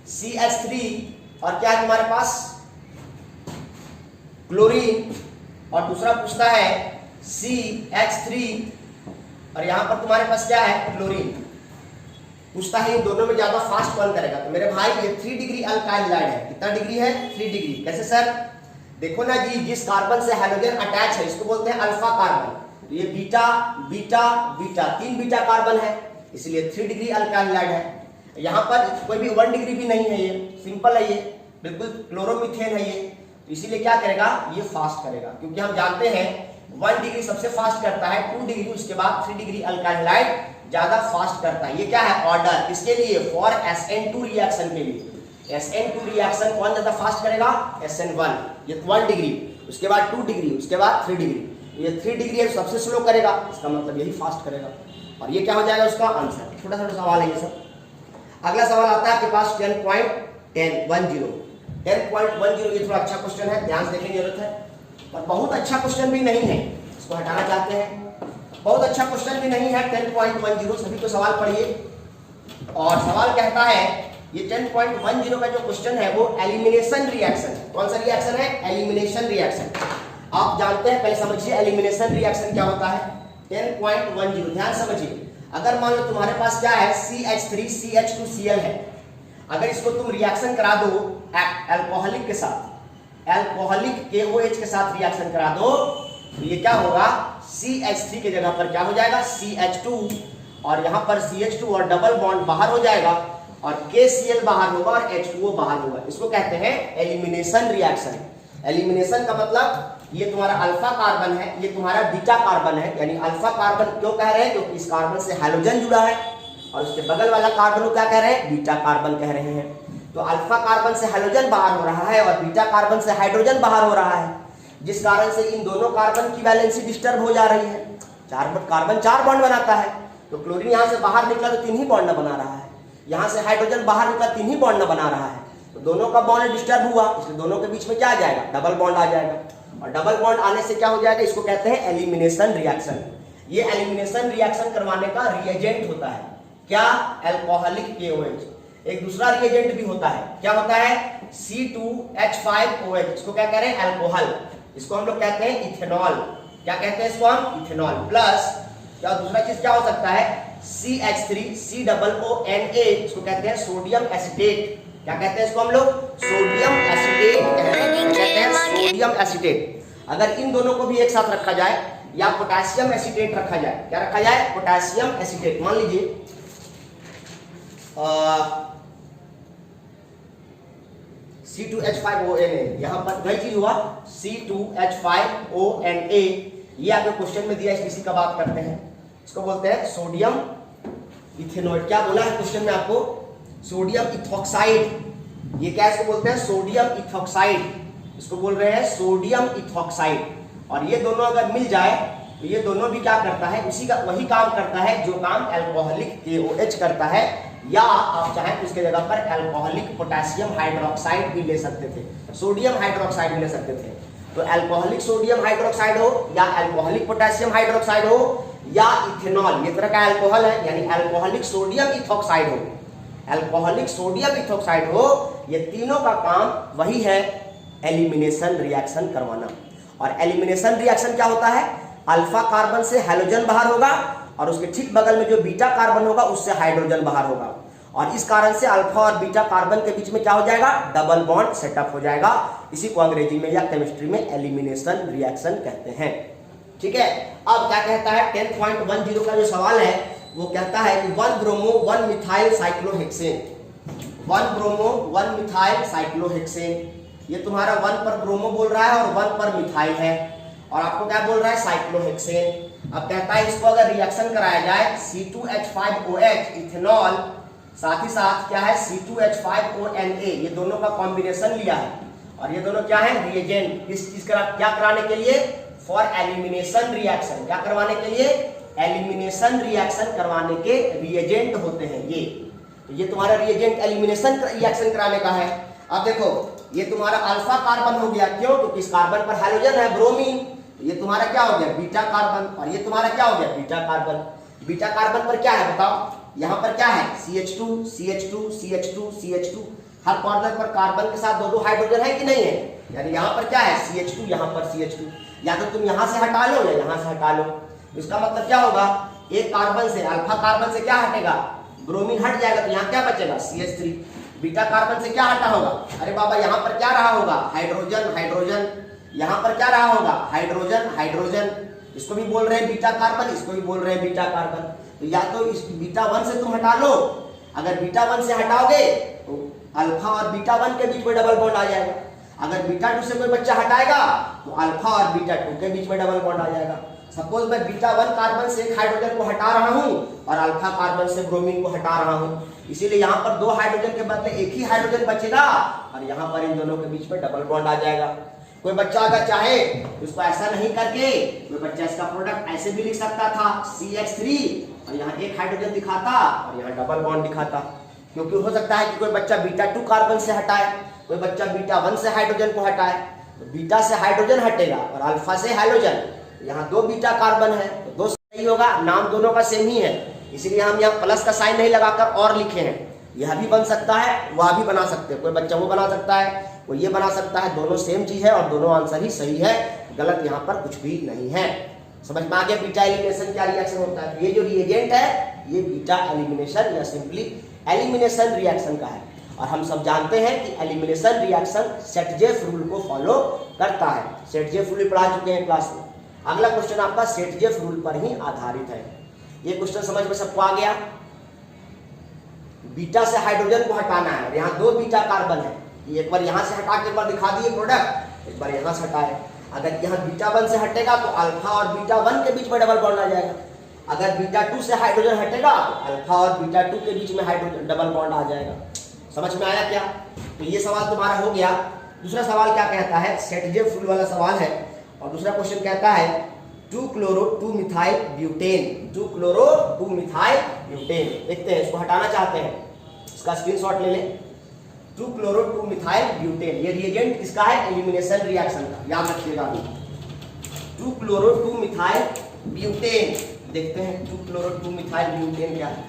Speaker 1: CH3 और क्या है तुम्हारे पास? क्लोरीन, और दूसरा पूछता है CH3 और यहां पर तुम्हारे पास क्या है? क्लोरीन। पूछता है इन दोनों में ज्यादा फास्ट कौन करेगा? तो मेरे भाई ये 3 डिग्री अल्काइल हैलाइड है। कितना डिग्री है? 3 डिग्री। कैसे सर? देखो ना जी, जिस कार्बन से हाइड्रोजन अटैच है इसको बोलते हैं अल्फा कार्बन, तो ये beta beta beta 3 beta carbon है, इसलिए 3 डिग्री अल्काइल हैलाइड है। यहाँ पर कोई भी 1 डिग्री भी नहीं है, ये सिंपल है, ये बिल्कुल क्लोरोमीथेन है ये, तो इसीलिए क्या करेगा? ये फास्ट करेगा, क्योंकि हम जानते हैं 1 डिग्री सबसे फास्ट करता है, 2 डिग्री उसके बाद 3 डिग्री अल्काइल हैलाइड ज्यादा फास्ट करता है। ये क्या है? ऑर्डर। किसके लिए? फॉर SN2 रिएक्शन के लिए। SN2 रिएक्शन कौन ज्यादा फास्ट करेगा? SN1, ये 1 डिग्री, उसके बाद 2 डिग्री, उसके बाद 3 डिग्री, ये 3 डिग्री है सबसे स्लो करेगा, इसका मतलब यही फास्ट करेगा, और ये क्या हो जाएगा उसका आंसर। छोटा छोटा सवाल है ये सब। अगला सवाल आता है आपके पास 10.10 10.10 ये थोड़ा अच्छा क्वेश्चन है, ध्यान से देखने की जरूरत है, और बहुत अच्छा क्वेश्चन भी नहीं है, इसको हटाना चाहते हैं। बहुत अच्छा क्वेश्चन भी नहीं है 10.10, सभी को सवाल पढ़िए। और सवाल कहता है ये 10.10 का जो क्वेश्चन है वो एलिमिनेशन रिएक्शन, कौन सा रिएक्शन है? Elimination reaction. आप जानते हैं, पहले समझिए एलिमिनेशन रिएक्शन क्या होता है। 10.10 ध्यान समझिए, अगर मान लो तुम्हारे पास क्या है CH3 CH2Cl है, अगर इसको तुम रिएक्शन करा दो अल्कोहलिक के साथ, अल्कोहलिक KOH के साथ रिएक्शन करा दो, तो ये क्या होगा CH3 के जगह पर क्या हो जाएगा CH2, और यहाँ पर CH2 और डबल बॉन्ड बाहर हो जाएगा, और KCl बाहर होगा और H2O बाहर होगा। इसको कहते हैं एलिमिनेशन रिएक्शन। एलिमिनेशन का मतलब ये तुम्हारा अल्फा कार्बन है, ये तुम्हारा बीटा कार्बन है, यानी अल्फा कार्बन क्यों कह रहे हैं? क्योंकि इस कार्बन से हाइड्रोजन जुड़ा है, और उसके बगल वाला कार्बन को क्या कह रहे हैं? बीटा कार्बन कह रहे हैं। तो अल्फा कार्बन से हाइड्रोजन बाहर हो रहा है और बीटा कार्बन से हाइड्रोजन बाहर हो रहा है, जिस कारण से इन दोनों कार्बन की वैलेंसी डिस्टर्ब हो जा रही है। कार्बन 4 बॉन्ड बनाता है, तो क्लोरीन यहाँ से बाहर निकला तो 3 ही बॉन्ड बना रहा है, यहाँ से हाइड्रोजन बाहर निकला 3 ही बॉन्ड बना रहा है, तो दोनों का बॉन्ड डिस्टर्ब हुआ, इसलिए दोनों के बीच में क्या आ जाएगा? डबल बॉन्ड आ जाएगा, और डबल बॉन्ड आने से क्या हो जाएगा? इसको कहते हैं एलिमिनेशन रिएक्शन। ये एलिमिनेशन रिएक्शन करवाने का रिएजेंट होता है क्या? Alcoholic KOH। एक दूसरा रिएजेंट भी होता है, क्या होता है? C2H5OH, इसको क्या कह रहे हैं? अल्कोहल। इसको हम लोग कहते हैं इथेनॉल। क्या कहते हैं इसको हम? इथेनॉल। प्लस क्या दूसरा चीज क्या हो सकता है? CH3COONA, इसको कहते हैं सोडियम एसिटेट। क्या कहते हैं इसको हम लोग? सोडियम एसिटेट कहते हैं, सोडियम एसिटेट। अगर इन दोनों को भी एक साथ रखा जाए या पोटेशियम एसिटेट रखा जाए, क्या रखा जाए? Potassium acetate. मान लीजिए C2H5ONA, यहां पर वही चीज हुआ C2H5ONA, ये आपके क्वेश्चन में दिया है, इसी का बात करते हैं। इसको बोलते हैं सोडियम इथेनॉल। क्या बोला है क्वेश्चन में आपको? Sodium ethoxide. ये क्या इसको बोलते हैं? सोडियम इथॉक्साइड, इसको बोल रहे हैं सोडियम इथॉक्साइड। और ये दोनों अगर मिल जाए तो ये दोनों भी क्या करता है? उसी का वही काम करता है जो काम अल्कोहलिक KOH करता है, या आप चाहें तो इसके जगह पर अल्कोहलिक पोटेशियम हाइड्रोक्साइड भी ले सकते थे, सोडियम हाइड्रोक्साइड भी ले सकते थे। तो अल्कोहलिक सोडियम हाइड्रोक्साइड हो या अल्कोहलिक पोटेशियम हाइड्रोक्साइड हो या इथेनॉल, ये तरह का अल्कोहल है, यानी अल्कोहलिक सोडियम इथॉक्साइड हो, अल्कोहलिक सोडियम इथॉक्साइड हो, ये तीनों का काम वही है, एलिमिनेशन रिएक्शन करवाना। और एलिमिनेशन रिएक्शन क्या होता है? अल्फा कार्बन से हाइड्रोजन बाहर होगा और उसके ठीक बगल में जो बीटा कार्बन होगा उससे हाइड्रोजन बाहर होगा, और इस कारण से अल्फा और बीटा कार्बन के बीच में क्या हो जाएगा? डबल बॉन्ड सेटअप हो जाएगा। इसी को अंग्रेजी में या केमिस्ट्री में एलिमिनेशन रिएक्शन कहते हैं। ठीक है, अब क्या कहता है 10.10 का जो सवाल है वो कहता है कि 1 bromo 1 methyl cyclohexane, 1 bromo 1 methyl cyclohexane, ये तुम्हारा 1 पर ब्रोमो बोल रहा है और 1 पर मिथाइल है, और आपको क्या बोल रहा है? साइक्लोहेक्सेन। अब कहता है इसको अगर रिएक्शन कराया जाए C2H5OH इथेनॉल, साथ ही साथ क्या है C2H5ONA, ये दोनों का कॉम्बिनेशन लिया है, और ये दोनों क्या है? रिएजेंट। किस चीज का क्या कराने के लिए? For elimination reaction. क्या करवाने के लिए? एलिमिनेशन रिएक्शन करवाने के रिएजेंट होते हैं ये। तो ये तुम्हारा रिएजेंट एलिमिनेशन रिएक्शन कराने का है। अब देखो ये तुम्हारा अल्फा कार्बन हो गया, क्यों? क्योंकि इस कार्बन पर हाइड्रोजन है, ब्रोमीन, तो ये तुम्हारा क्या हो गया? बीटा कार्बन, और ये तुम्हारा क्या हो गया? Beta carbon. बीटा कार्बन पर क्या है बताओ? यहाँ पर क्या है? CH2 CH2 CH2 CH2, हर कॉर्नर पर कार्बन के साथ दो हाइड्रोजन है कि नहीं है? यानी यहाँ पर क्या है? CH2, यहाँ पर CH2, या तो तुम यहाँ से हटा लो या यहाँ से हटा लो। इसका मतलब क्या होगा? एक कार्बन से, अल्फा कार्बन से क्या हटेगा? ब्रोमीन हट जाएगा, तो यहाँ क्या बचेगा? CH3। बीटा कार्बन से क्या हटा होगा? अरे बाबा यहाँ पर क्या रहा होगा? हाइड्रोजन हाइड्रोजन, यहाँ पर क्या रहा होगा? हाइड्रोजन हाइड्रोजन, इसको भी बोल रहे हैं बीटा कार्बन, इसको भी बोल रहे हैं बीटा कार्बन। तो या तो इस बीटा 1 से तुम हटा लो, अगर बीटा 1 से हटाओगे तो अल्फा और बीटा 1 के बीच में डबल बॉन्ड आ जाएगा, अगर बीटा 2 से कोई बच्चा हटाएगा तो अल्फा और बीटा 2 के बीच में डबल बॉन्ड आ जाएगा। सपोज मैं बीटा 1 कार्बन से एक हाइड्रोजन को हटा रहा हूं और अल्फा कार्बन से ब्रोमीन को हटा रहा हूं, इसीलिए यहाँ पर 2 हाइड्रोजन के बदले एक ही हाइड्रोजन बचेगा, और यहाँ पर इन दोनों के बीच में डबल बॉन्ड आ जाएगा। कोई बच्चा अगर चाहे उसको ऐसा नहीं करके, कोई बच्चा इसका प्रोडक्ट ऐसे भी लिख सकता था CH3, और यहाँ एक हाइड्रोजन दिखाता और यहाँ डबल बॉन्ड दिखाता, क्योंकि हो सकता है कि कोई बच्चा बीटा 2 कार्बन से हटाए कोई बच्चा बीटा 1 से हाइड्रोजन को हटाए तो बीटा से हाइड्रोजन हटेगा और अल्फा से हाइड्रोजन, यहाँ 2 बीटा कार्बन है तो 2 सही होगा, नाम दोनों का सेम ही है, इसलिए हम यहाँ प्लस का साइन नहीं लगाकर और लिखे हैं। यह भी बन सकता है, वह भी बना सकते हैं, कोई बच्चा वो बना सकता है, वो ये बना सकता है, दोनों सेम चीज है और दोनों आंसर ही सही है, गलत यहाँ पर कुछ भी नहीं है। समझ में आ गया बीटा एलिमिनेशन क्या रिएक्शन होता है। ये जो रिएजेंट है ये बीटा एलिमिनेशन या सिंपली एलिमिनेशन रिएक्शन का है और हम सब जानते हैं कि एलिमिनेशन रिएक्शन सेट-जेफ रूल को फॉलो करता है। सेट-जेफ रूल पढ़ा चुके हैं क्लास में। अगला क्वेश्चन आपका सेट-जेफ रूल पर ही आधारित है। ये क्वेश्चन समझ में सबको आ गया। बीटा से हाइड्रोजन को हटाना है, यहाँ 2 बीटा कार्बन है, एक बार यहाँ से हटा के एक बार दिखा दिए प्रोडक्ट, एक बार यहाँ से हटाए। अगर यहाँ बीटा 1 से हटेगा तो अल्फा और बीटा 1 के बीच में डबल बॉन्ड आ जाएगा। अगर बीटा 2 से हाइड्रोजन हटेगा तो अल्फा और बीटा 2 के बीच में हाइड्रोजन डबल बॉन्ड आ जाएगा। समझ में आया क्या? तो ये सवाल तुम्हारा हो गया। दूसरा सवाल क्या कहता है, सेट-जेफ रूल वाला सवाल है और दूसरा क्वेश्चन कहता है 2-chloro-2-methyl ब्यूटेन, 2-chloro-2-methyl ब्यूटेन। देखते हैं, इसको हटाना चाहते हैं, इसका स्क्रीनशॉट ले लें। 2-chloro-2-methyl ब्यूटेन, ये रिएजेंट किसका है? एलिमिनेशन रिएक्शन का, याद रखिएगा अभी। 2-chloro-2-methyl ब्यूटेन, देखते हैं 2-chloro-2-methyl ब्यूटेन क्या है।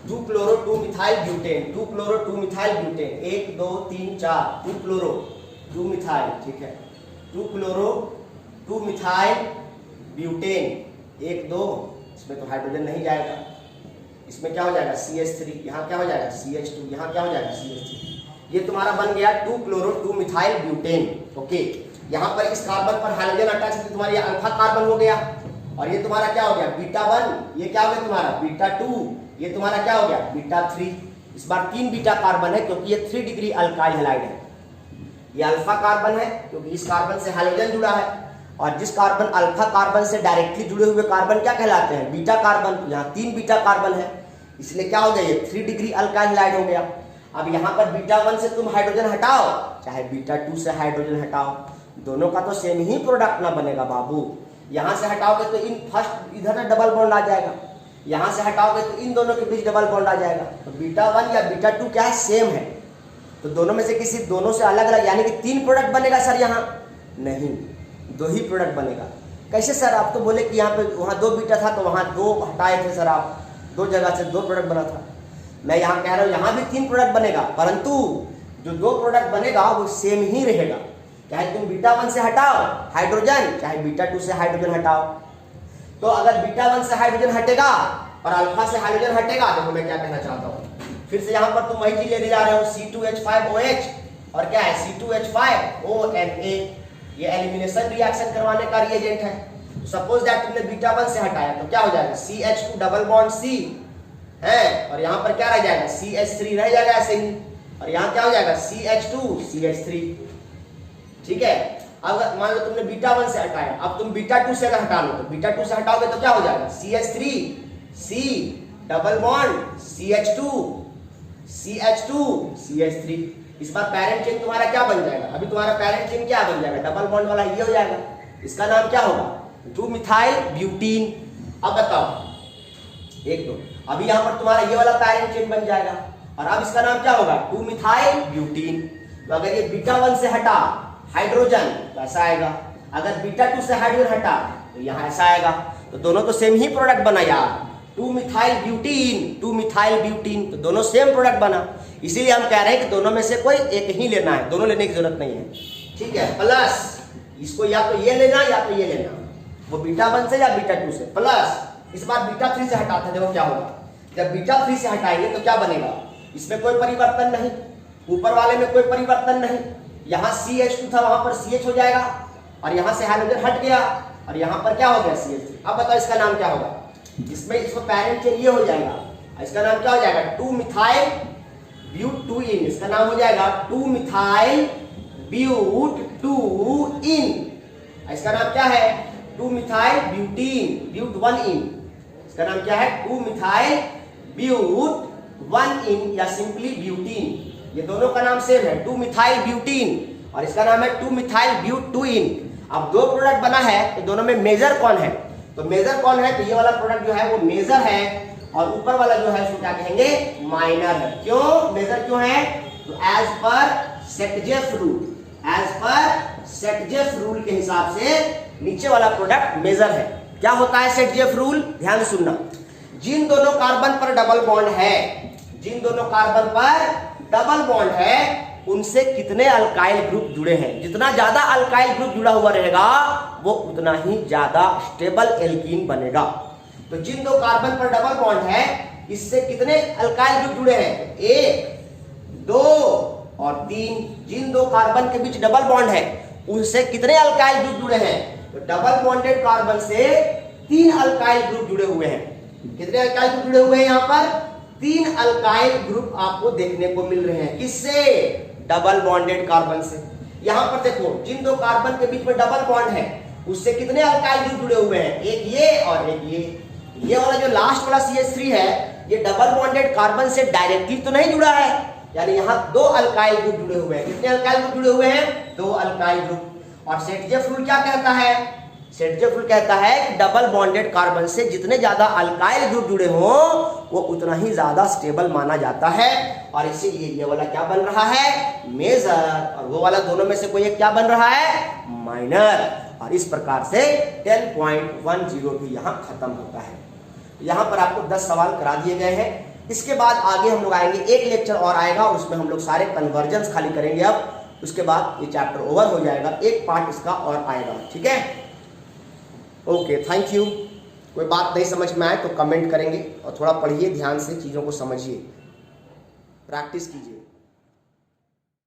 Speaker 1: 2-chloro-2-methyl butane, 2-chloro-2-methyl butane, 1 2 3 4, 2-chloro-2-methyl, ठीक है। 2-chloro-2-methyl ब्यूटेन, 1 2, इसमें तो हाइड्रोजन नहीं जाएगा, इसमें क्या हो जाएगा CH3, यहाँ क्या हो जाएगा CH2, यहाँ क्या हो जाएगा CH3। ये तुम्हारा बन गया 2-chloro-2-methyl ब्यूटेन। ओके, यहाँ पर इस कार्बन पर हाइड्रोजन अटैच है, तुम्हारा अल्फा कार्बन हो गया और ये तुम्हारा क्या हो गया बीटा 1, ये क्या हो गया तुम्हारा बीटा 2, ये तुम्हारा क्या हो गया बीटा 3। इस बार 3 बीटा कार्बन है क्योंकि ये 3 डिग्री अल्काइल हैलाइड है। ये अल्फा कार्बन है क्योंकि इस कार्बन से हाइड्रोजन जुड़ा है और जिस कार्बन अल्फा कार्बन से डायरेक्टली जुड़े हुए कार्बन क्या कहलाते हैं? Beta carbon. यहाँ 3 बीटा कार्बन है इसलिए क्या हो गया ये 3 डिग्री अल्काइल हैलाइड हो गया। अब यहाँ पर बीटा 1 से तुम हाइड्रोजन हटाओ चाहे बीटा 2 से हाइड्रोजन हटाओ, दोनों का तो सेम ही प्रोडक्ट ना बनेगा बाबू। यहाँ से हटाओगे तो इन फर्स्ट इधर डबल बॉन्ड आ जाएगा, यहाँ से हटाओगे तो इन दोनों के बीच डबल बॉन्ड आ जाएगा। तो बीटा 1 या बीटा 2 क्या है? सेम है। तो दोनों में से किसी दोनों से अलग अलग यानी कि 3 प्रोडक्ट बनेगा सर, यहाँ नहीं 2 ही प्रोडक्ट बनेगा। कैसे सर? आप तो बोले कि यहाँ पे वहाँ 2 बीटा था तो वहाँ 2 हटाए थे सर, आप 2 जगह से 2 प्रोडक्ट बना था। मैं यहाँ कह रहा हूँ यहाँ भी 3 प्रोडक्ट बनेगा, परंतु जो 2 प्रोडक्ट बनेगा वो सेम ही रहेगा। चाहे तुम बीटा 1 से हटाओ हाइड्रोजन चाहे बीटा 2 से हाइड्रोजन हटाओ। तो अगर बीटा 1 से हाइड्रोजन हटेगा और अल्फा से हाइड्रोजन हटेगा, देखो मैं क्या कहना चाहता हूँ, फिर से यहाँ पर तुम वही चीज लेने जा रहे हो C2H5OH और क्या है C2H5ONA, ये एलिमिनेशन रिएक्शन करवाने का रिएजेंट है। सपोज दैट तुमने बीटा 1 से हटाया तो क्या हो जाएगा CH2 डबल बॉन्ड C है और यहाँ पर क्या रह जाएगा CH3 रह जाएगा ऐसे ही और यहाँ क्या हो जाएगा CH2 CH3, ठीक है। अब मान लो तुमने बीटा 1 से हटाया, अब तुम बीटा 2 से अगर हटा लो तो बीटा 2 से हटाओगे तो क्या हो जाएगा CH3 C double bond CH2 CH3। इस बार पेरेंट चेन तुम्हारा क्या बन जाएगा? अभी तुम्हारा पेरेंट चेन क्या बन जाएगा? डबल बॉन्ड वाला ये हो जाएगा, इसका नाम क्या होगा 2-methyl ब्यूटीन। अब बताओ 1 2, अभी यहाँ पर तुम्हारा ये वाला पेरेंट चेन बन जाएगा और अब इसका नाम क्या होगा 2-methyl ब्यूटीन। तो अगर ये बीटा 1 से हटा हाइड्रोजन तो ऐसा आएगा, अगर बीटा 2 से हाइड्रोजन हटा तो यहाँ ऐसा आएगा। तो दोनों तो सेम ही प्रोडक्ट बना यार, 2-methyl ब्यूटीन, तो दोनों सेम प्रोडक्ट बना। इसीलिए हम कह रहे हैं कि दोनों में से कोई एक ही लेना है, दोनों लेने की जरूरत नहीं है, ठीक है। प्लस इसको या तो ये लेना या तो ये लेना, वो बीटा 1 से या बीटा 2 से। प्लस इस बार बीटा 3 से हटाते हैं, देखो क्या होगा जब बीटा 3 से हटाएंगे तो क्या बनेगा? इसमें कोई परिवर्तन नहीं, ऊपर वाले में कोई परिवर्तन नहीं। यहाँ CH2 था वहां पर CH हो जाएगा और यहाँ से हाइड्रोजन हट गया और यहाँ पर क्या हो गया CH3। अब बताओ इसका नाम क्या होगा? इसको पेरेंट चेन ये हो जाएगा, इसका नाम क्या हो जाएगा 2-methyl ब्यूटीन, इसका नाम हो जाएगा 2-methyl ब्यूटीन। इसका नाम क्या है 2-methyl ब्यूटीन, ब्यूट 1-इन, इसका नाम क्या है 2-methyl ब्यूट 1-इन या सिंपली ब्यूटीन। ये दोनों का नाम सेम है 2-methyl ब्यूटीन और इसका नाम है 2-methyl ब्यूट 2-इन। अब 2 प्रोडक्ट बना है तो दोनों में मेजर कौन है? तो मेजर कौन है? तो ये वाला प्रोडक्ट जो है वो मेजर है, और ऊपर वाला जो है उसको क्या कहेंगे? माइनर है। क्यों मेजर क्यों है? तो as per सेटजेस rule, as per सेटजेस rule के हिसाब से नीचे वाला प्रोडक्ट मेजर है। क्या होता है सेटजेस रूल? ध्यान सुनना। जिन दोनों कार्बन पर डबल बॉन्ड है, जिन दोनों कार्बन पर डबल बॉन्ड है, उनसे कितने अल्काइल ग्रुप जुड़े हैं? जितना ज्यादा अल्काइल ग्रुप जुड़ा हुआ रहेगा वो उतना ही ज्यादा स्टेबल एल्कीन बनेगा। तो जिन दो कार्बन पर डबल बॉन्ड है, इससे कितने अल्काइल ग्रुप जुड़े हैं? 1, 2 और 3। जिन दो कार्बन के बीच डबल बॉन्ड है, उनसे कितने अल्काइल ग्रुप जुड़े हैं? तो डबल बॉन्डेड कार्बन से 3 अल्काइल ग्रुप जुड़े हुए हैं। कितने अल्काइल ग्रुप जुड़े हुए हैं? यहाँ पर 3 अल्काइल ग्रुप आपको देखने को मिल रहे हैं। किससे? डबल बॉन्डेड कार्बन से। यहां पर देखो, जिन दो कार्बन के बीच में डबल बॉन्ड है, उससे कितने अल्काइल ग्रुप जुड़े हुए हैं? एक ये और एक ये। ये वाला जो लास्ट वाला CH3 है, ये डबल बॉन्डेड कार्बन से डायरेक्टली तो नहीं जुड़ा है, यानी यहाँ 2 अल्काइल ग्रुप जुड़े हुए हैं। कितने अल्काइल ग्रुप जुड़े हुए हैं? 2 अल्काइल ग्रुप। और सेटजेस रूल क्या कहता है? सेटजेस रूल कहता है कि डबल बॉन्डेड कार्बन से जितने ज्यादा अल्काइल ग्रुप जुड़े हो, वो उतना ही ज्यादा स्टेबल माना जाता है, और इसीलिए ये वाला क्या बन रहा है? मेजर, और वो वाला दोनों में से कोई एक क्या बन रहा है? माइनर। और इस प्रकार से 10.102 यहाँ खत्म होता है। यहाँ पर आपको 10 सवाल करा दिए गए हैं। इसके बाद आगे हम लोग आएंगे, एक लेक्चर और आएगा, उसमें हम लोग सारे कन्वर्जन्स खाली करेंगे। अब उसके बाद ये चैप्टर ओवर हो जाएगा, एक पार्ट इसका और आएगा। ठीक है, ओके, थैंक यू। कोई बात नहीं समझ में आए तो कमेंट करेंगे, और थोड़ा पढ़िए ध्यान से, चीज़ों को समझिए, प्रैक्टिस कीजिए।